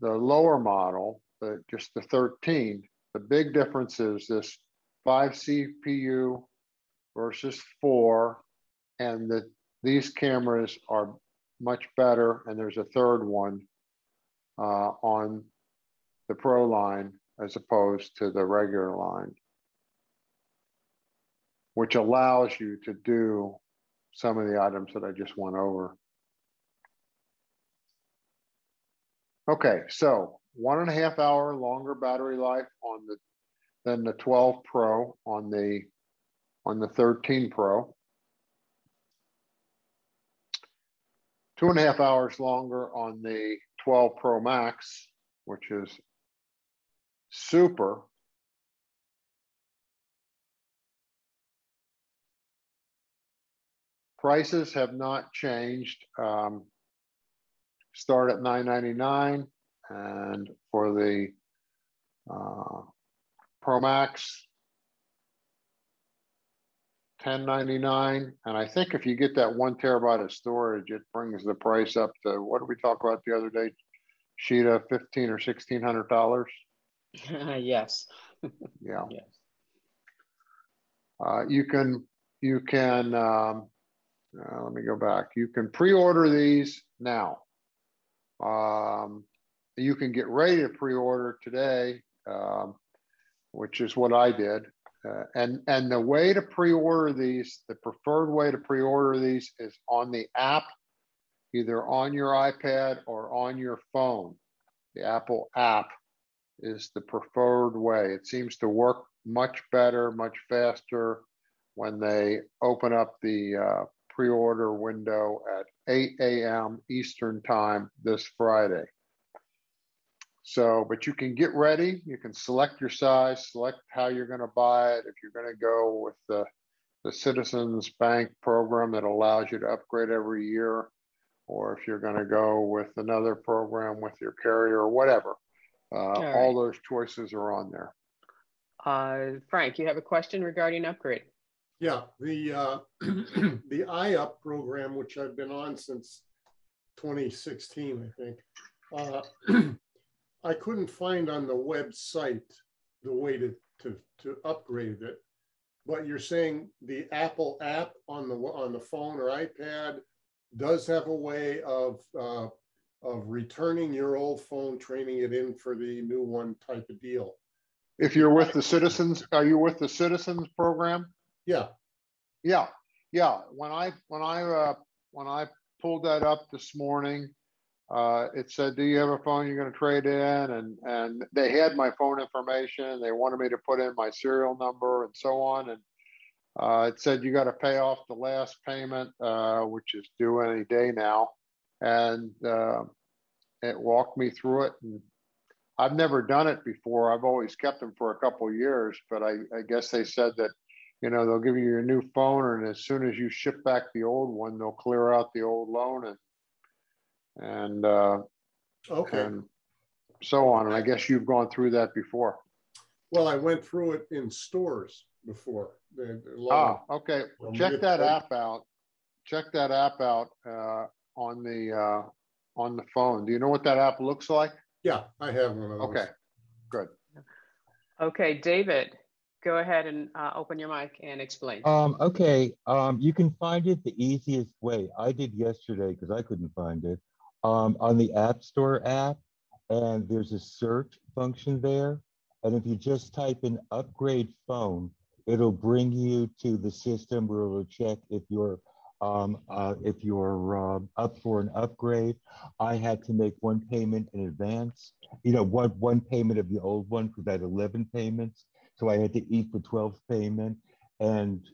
lower model, just the 13, the big difference is this 5 CPU versus 4, and these cameras are much better, and there's a third one on the Pro line as opposed to the regular line, which allows you to do some of the items that I just went over. Okay, so 1.5 hour longer battery life than the 12 Pro on the 13 Pro. 2.5 hours longer on the 12 Pro Max, which is super. prices have not changed. Start at $999, and for the Pro Max, $1099. And I think if you get that 1 terabyte of storage, it brings the price up to, what did we talk about the other day, Sheeta, $1,500 or $1,600? Yes. Yeah. Yes. You can let me go back. You can pre-order these now. You can get ready to pre-order today, which is what I did. And the way to pre-order these, the preferred way to pre-order these is on the app, either on your iPad or on your phone. The Apple app is the preferred way. It seems to work much better, much faster when they open up the pre-order window at 8 a.m. Eastern time this Friday. So, but you can get ready. You can select your size, select how you're going to buy it. If you're going to go with the Citizens Bank program that allows you to upgrade every year, or if you're going to go with another program with your carrier or whatever, all those choices are on there. Frank, you have a question regarding upgrade? Yeah, the the iUp program, which I've been on since 2016, I think. I couldn't find on the website the way to upgrade it, but you're saying the Apple app on the phone or iPad does have a way of returning your old phone, trading it in for the new one type of deal. If you're with the Citizens, are you with the Citizens program? Yeah. Yeah. When I pulled that up this morning, it said, "Do you have a phone you're going to trade in?" And they had my phone information. They wanted me to put in my serial number and so on. And it said, "You got to pay off the last payment, which is due any day now." And it walked me through it. And I've never done it before. I've always kept them for a couple of years, but I guess they said that, you know, they'll give you your new phone, and as soon as you ship back the old one, they'll clear out the old loan and so on. And I guess you've gone through that before. Well, I went through it in stores before. Okay. Well, check that app out. Check that app out on the phone. Do you know what that app looks like? Yeah, I have one of those. Okay, good. Okay, David, go ahead and open your mic and explain. You can find it the easiest way. I did yesterday because I couldn't find it. On the App Store app, and there's a search function there. And if you just type in upgrade phone, it'll bring you to the system where it'll check if you're up for an upgrade. I had to make one payment in advance, one payment of the old one because I had 11 payments. So I had to eat the 12th payment. And,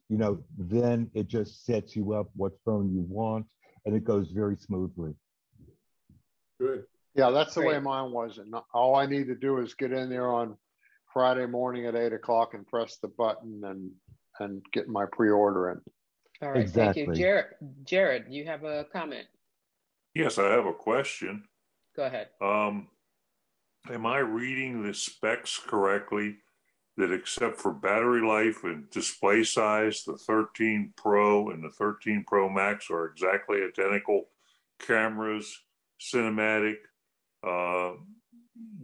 then it just sets you up what phone you want, and it goes very smoothly. Good. Yeah, that's the way mine was. And all I need to do is get in there on Friday morning at 8 o'clock and press the button and get my pre-order in. All right, exactly. Thank you. Jared, you have a comment? Yes, I have a question. Go ahead. Am I reading the specs correctly that except for battery life and display size, the 13 Pro and the 13 Pro Max are exactly identical cameras, cinematic,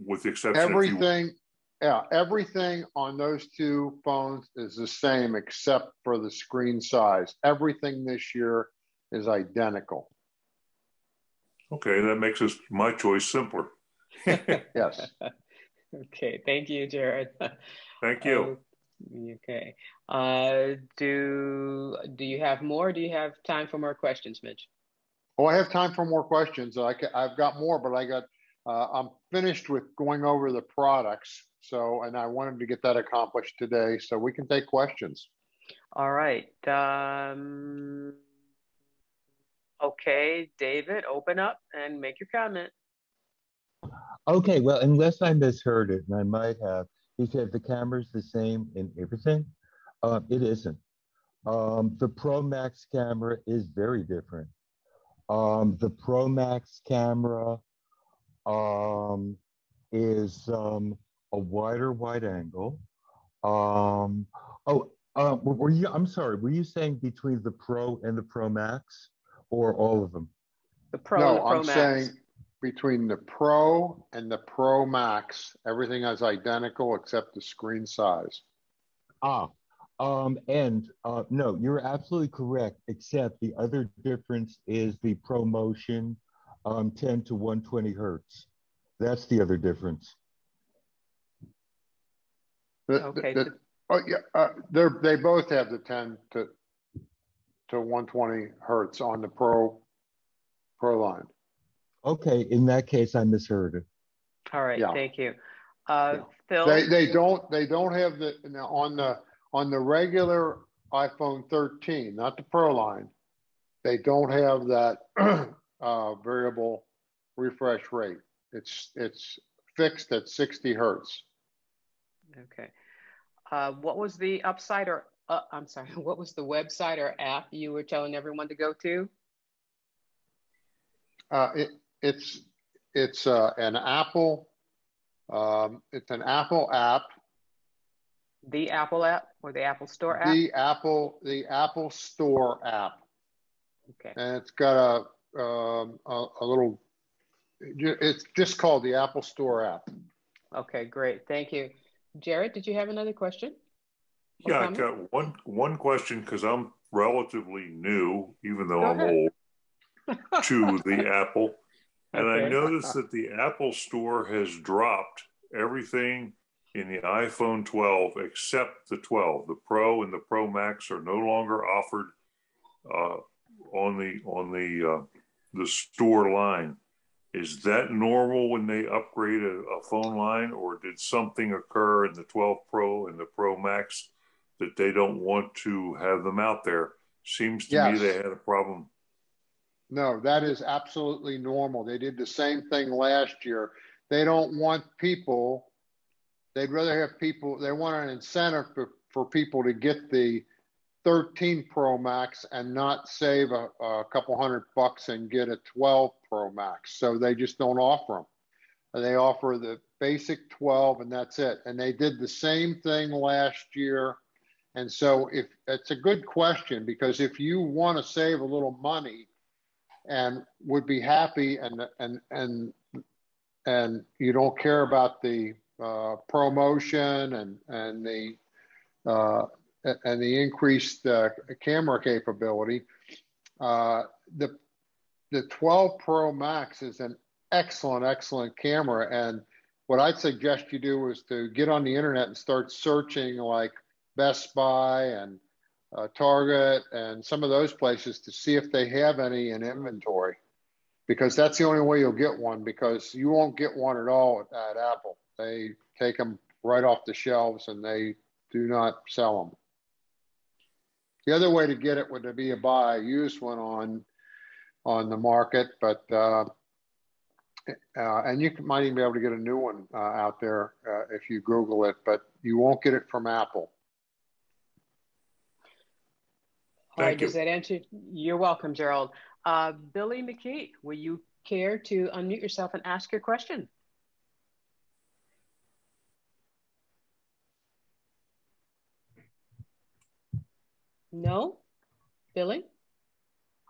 with the exception of everything on those two phones is the same except for the screen size. Everything this year is identical. Okay, that makes my choice simpler. Yes. Okay, thank you, Jared. Thank you. Okay. Do you have more? Do you have time for more questions, Mitch? Oh, I have time for more questions. I've got more, but I'm finished with going over the products. So, and I wanted to get that accomplished today, so we can take questions. All right. Okay, David, open up and make your comment. Okay, well, unless I misheard it, and I might have, he said the camera's the same in everything. It isn't. The Pro Max camera is very different. The Pro Max camera is a wider wide angle. Were you, I'm sorry, were you saying between the Pro and the Pro Max or all of them? The Pro and the Pro I'm Max. saying between the Pro and the Pro Max, everything is identical except the screen size. No, you're absolutely correct, except the other difference is the ProMotion 10 to 120 hertz. That's the other difference. Okay. They both have the 10 to 120 hertz on the Pro line. Okay, in that case, I misheard it. All right, Yeah. thank you. Yeah. Phil? They don't have the on the regular iPhone 13, not the Pro line. They don't have that variable refresh rate. It's fixed at 60 hertz. Okay. What was the upside or I'm sorry, what was the website or app you were telling everyone to go to? It's an Apple. It's an Apple app. The Apple app or the Apple Store app? The Apple Store app. Okay. And it's got a little. It's just called the Apple Store app. Okay, great. Thank you. Jared, did you have another question? Yeah, I got one question because I'm relatively new, even though I'm old, to the Apple. And I noticed that the Apple Store has dropped everything in the iPhone 12 except the 12. The Pro and the Pro Max are no longer offered on the store line. Is that normal when they upgrade a phone line, or did something occur in the 12 Pro and the Pro Max that they don't want to have them out there? Seems to me they had a problem. No, that is absolutely normal. They did the same thing last year. They don't want people, they'd rather have people, they want an incentive for people to get the 13 Pro Max and not save a couple $100 and get a 12 Pro Max. So they just don't offer them. And they offer the basic 12 and that's it. And they did the same thing last year. And so if it's a good question, because if you want to save a little money and would be happy and you don't care about the promotion and the increased camera capability, the 12 Pro Max is an excellent camera. And what I'd suggest you do is to get on the internet and start searching like Best Buy and Target and some of those places to see if they have any in inventory, because that's the only way you'll get one, because you won't get one at all at Apple. They take them right off the shelves and they do not sell them. The other way to get it would be to buy a used one on the market, but and you might even be able to get a new one out there if you Google it, but you won't get it from Apple. All right, does that answer? You're welcome, Gerald. Billy McKee, will you care to unmute yourself and ask your question? No? Billy?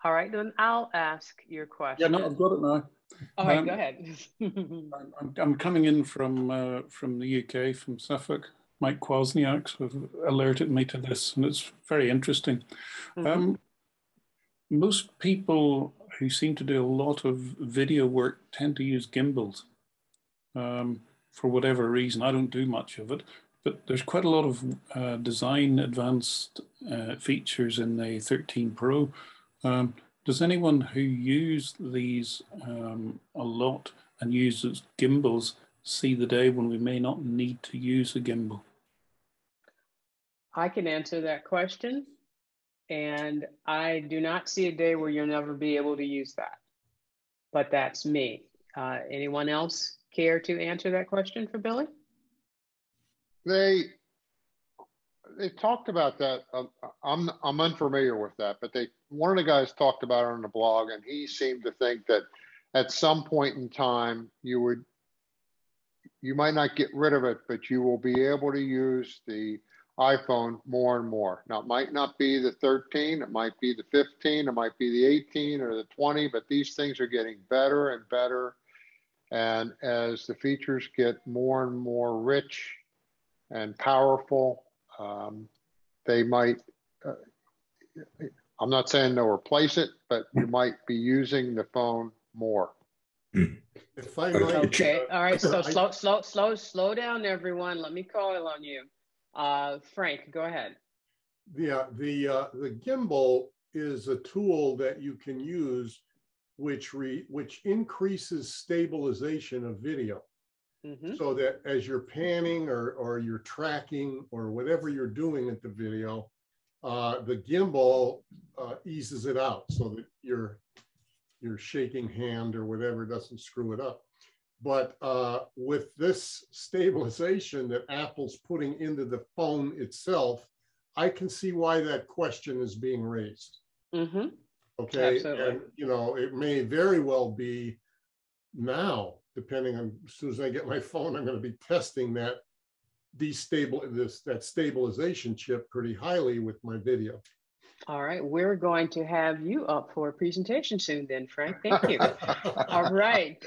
All right, then I'll ask your question. Yeah, no, I've got it now. All right, go ahead. I'm coming in from the UK, from Suffolk. Mike Kwasniak's have alerted me to this, and it's very interesting. Mm-hmm. Most people who seem to do a lot of video work tend to use gimbals for whatever reason. I don't do much of it, but there's quite a lot of design advanced features in the 13 Pro. Does anyone who use these a lot and uses gimbals see the day when we may not need to use a gimbal? I can answer that question. And I do not see a day where you'll never be able to use that. But that's me. Anyone else care to answer that question for Billy? they talked about that. I'm unfamiliar with that, but one of the guys talked about it on the blog, and he seemed to think that at some point in time you might not get rid of it, but you will be able to use the iPhone more and more. Now, it might not be the 13, it might be the 15, it might be the 18 or the 20, but these things are getting better and better. And as the features get more and more rich and powerful, they might, I'm not saying they'll replace it, but you might be using the phone more. If I might, okay, all right, so slow down, everyone. Let me call on you. Frank, go ahead. Yeah, the gimbal is a tool that you can use which increases stabilization of video. So that as you're panning or you're tracking or whatever you're doing at the video, the gimbal eases it out so that your shaking hand or whatever doesn't screw it up. But with this stabilization that Apple's putting into the phone itself, I can see why that question is being raised. Okay, absolutely. and you know, it may very well be now, depending on, as soon as I get my phone, I'm going to be testing that stabilization chip pretty highly with my video. All right, we're going to have you up for a presentation soon then, Frank. Thank you. All right,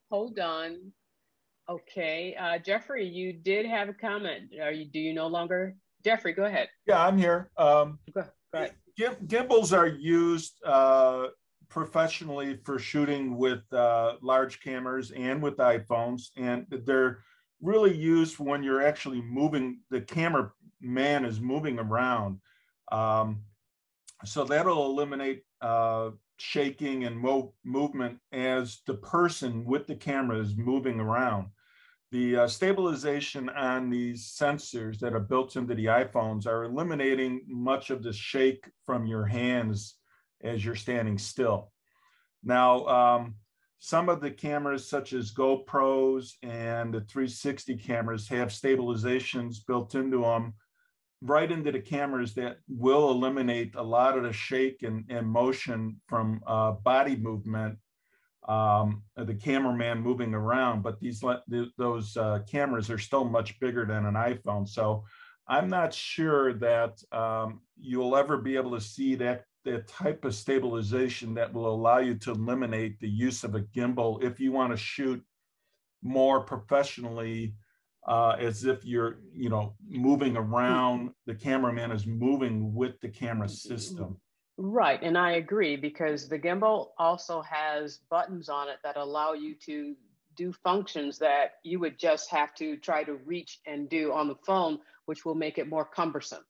hold on. Okay, Jeffrey, you did have a comment. Do you no longer? Jeffrey, go ahead. Yeah, I'm here. Go ahead. Gimbals are used professionally for shooting with large cameras and with iPhones, and they're really used when you're actually moving, the cameraman is moving around. So that'll eliminate shaking and movement as the person with the camera is moving around. The stabilization on these sensors that are built into the iPhones are eliminating much of the shake from your hands as you're standing still. Now, some of the cameras such as GoPros and the 360 cameras have stabilizations built into them, right into the cameras, that will eliminate a lot of the shake and motion from body movement, the cameraman moving around. But those cameras are still much bigger than an iPhone. So I'm not sure that you'll ever be able to see that type of stabilization that will allow you to eliminate the use of a gimbal if you want to shoot more professionally, as if you're, moving around, the cameraman is moving with the camera system. Right, and I agree, because the gimbal also has buttons on it that allow you to do functions that you would just have to try to reach and do on the phone, which will make it more cumbersome.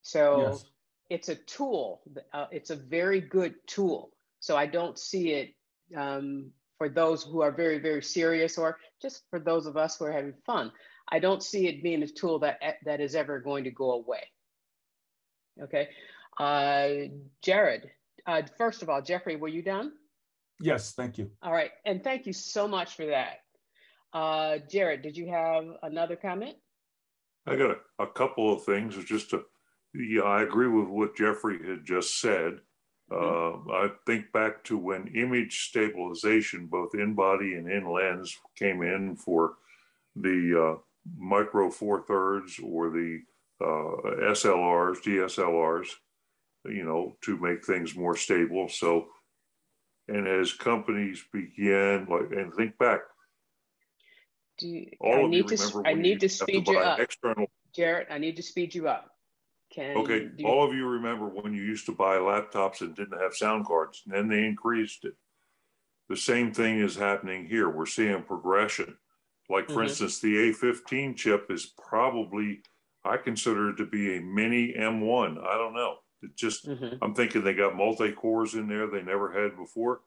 So yes, it's a tool. It's a very good tool. So I don't see it for those who are very, very serious, or just for those of us who are having fun. I don't see it being a tool that is ever going to go away. Okay. Jared, first of all, Jeffrey, were you done? Yes, thank you. All right, and thank you so much for that. Jared, did you have another comment? I got a couple of things. I agree with what Jeffrey had just said. I think back to when image stabilization, both in body and in lens, came in for the micro four thirds or the SLRs, DSLRs, to make things more stable. So, and as companies began, and think back, I need to speed you up. Jared, I need to speed you up. All of you remember when you used to buy laptops and didn't have sound cards, and then they increased it. The same thing is happening here. We're seeing progression. Like, for instance, the A15 chip is probably, I consider it to be a mini M1. I don't know. It just, I'm thinking they got multi-cores in there they never had before.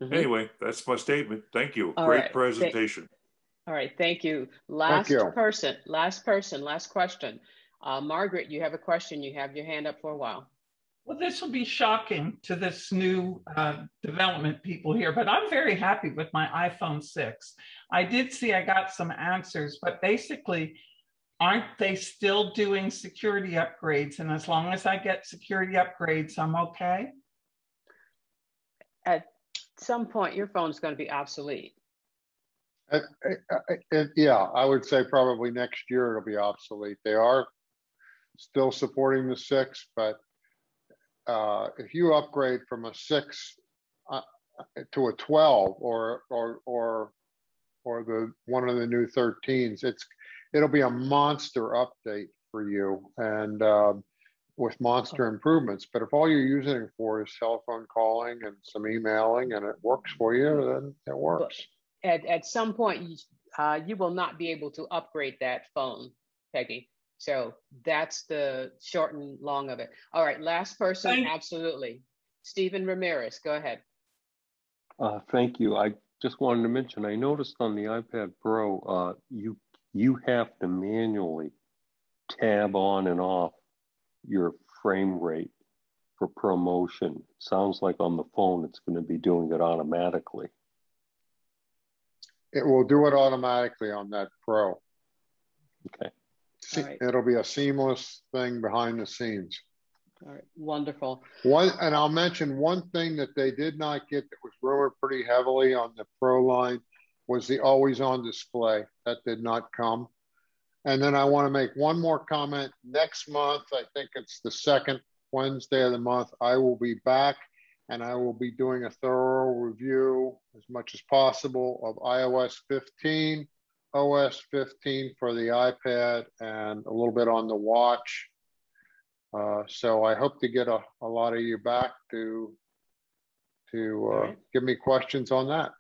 Anyway, that's my statement. Thank you. Great presentation. All right, thank you. Last question. Margaret, you have a question. You have your hand up for a while. Well, this will be shocking to this new development people here, but I'm very happy with my iPhone 6. I did see I got some answers, but basically aren't they still doing security upgrades? And as long as I get security upgrades, I'm okay? At some point, your phone's going to be obsolete. Yeah, I would say probably next year it'll be obsolete. They are still supporting the 6, but if you upgrade from a 6 to a 12 or the one of the new 13s, it'll be a monster update for you, and with monster improvements. But if all you're using it for is cell phone calling and some emailing, and it works for you, then it works. But at some point, you will not be able to upgrade that phone, Peggy. So that's the short and long of it. All right, last person, absolutely. Stephen Ramirez, go ahead. Thank you. I just wanted to mention, I noticed on the iPad Pro, you have to manually tab on and off your frame rate for ProMotion. It sounds like on the phone, it's going to be doing it automatically. It will do it automatically on that Pro. Okay. Right. It'll be a seamless thing behind the scenes. All right, wonderful. And I'll mention one thing that they did not get that was rumored pretty heavily on the Pro line was the always on display. That did not come. And then I want to make one more comment. Next month, I think it's the second Wednesday of the month, I will be back and I will be doing a thorough review as much as possible of iOS 15, OS 15 for the iPad, and a little bit on the watch. So I hope to get a lot of you back to give me questions on that.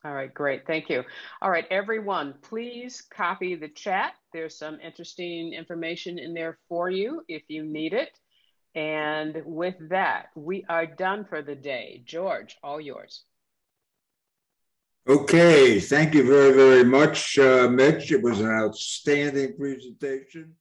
All right, great, thank you. All right, everyone, please copy the chat. There's some interesting information in there for you if you need it. And with that, we are done for the day. George, all yours. Okay, thank you very, very much, Mitch. It was an outstanding presentation.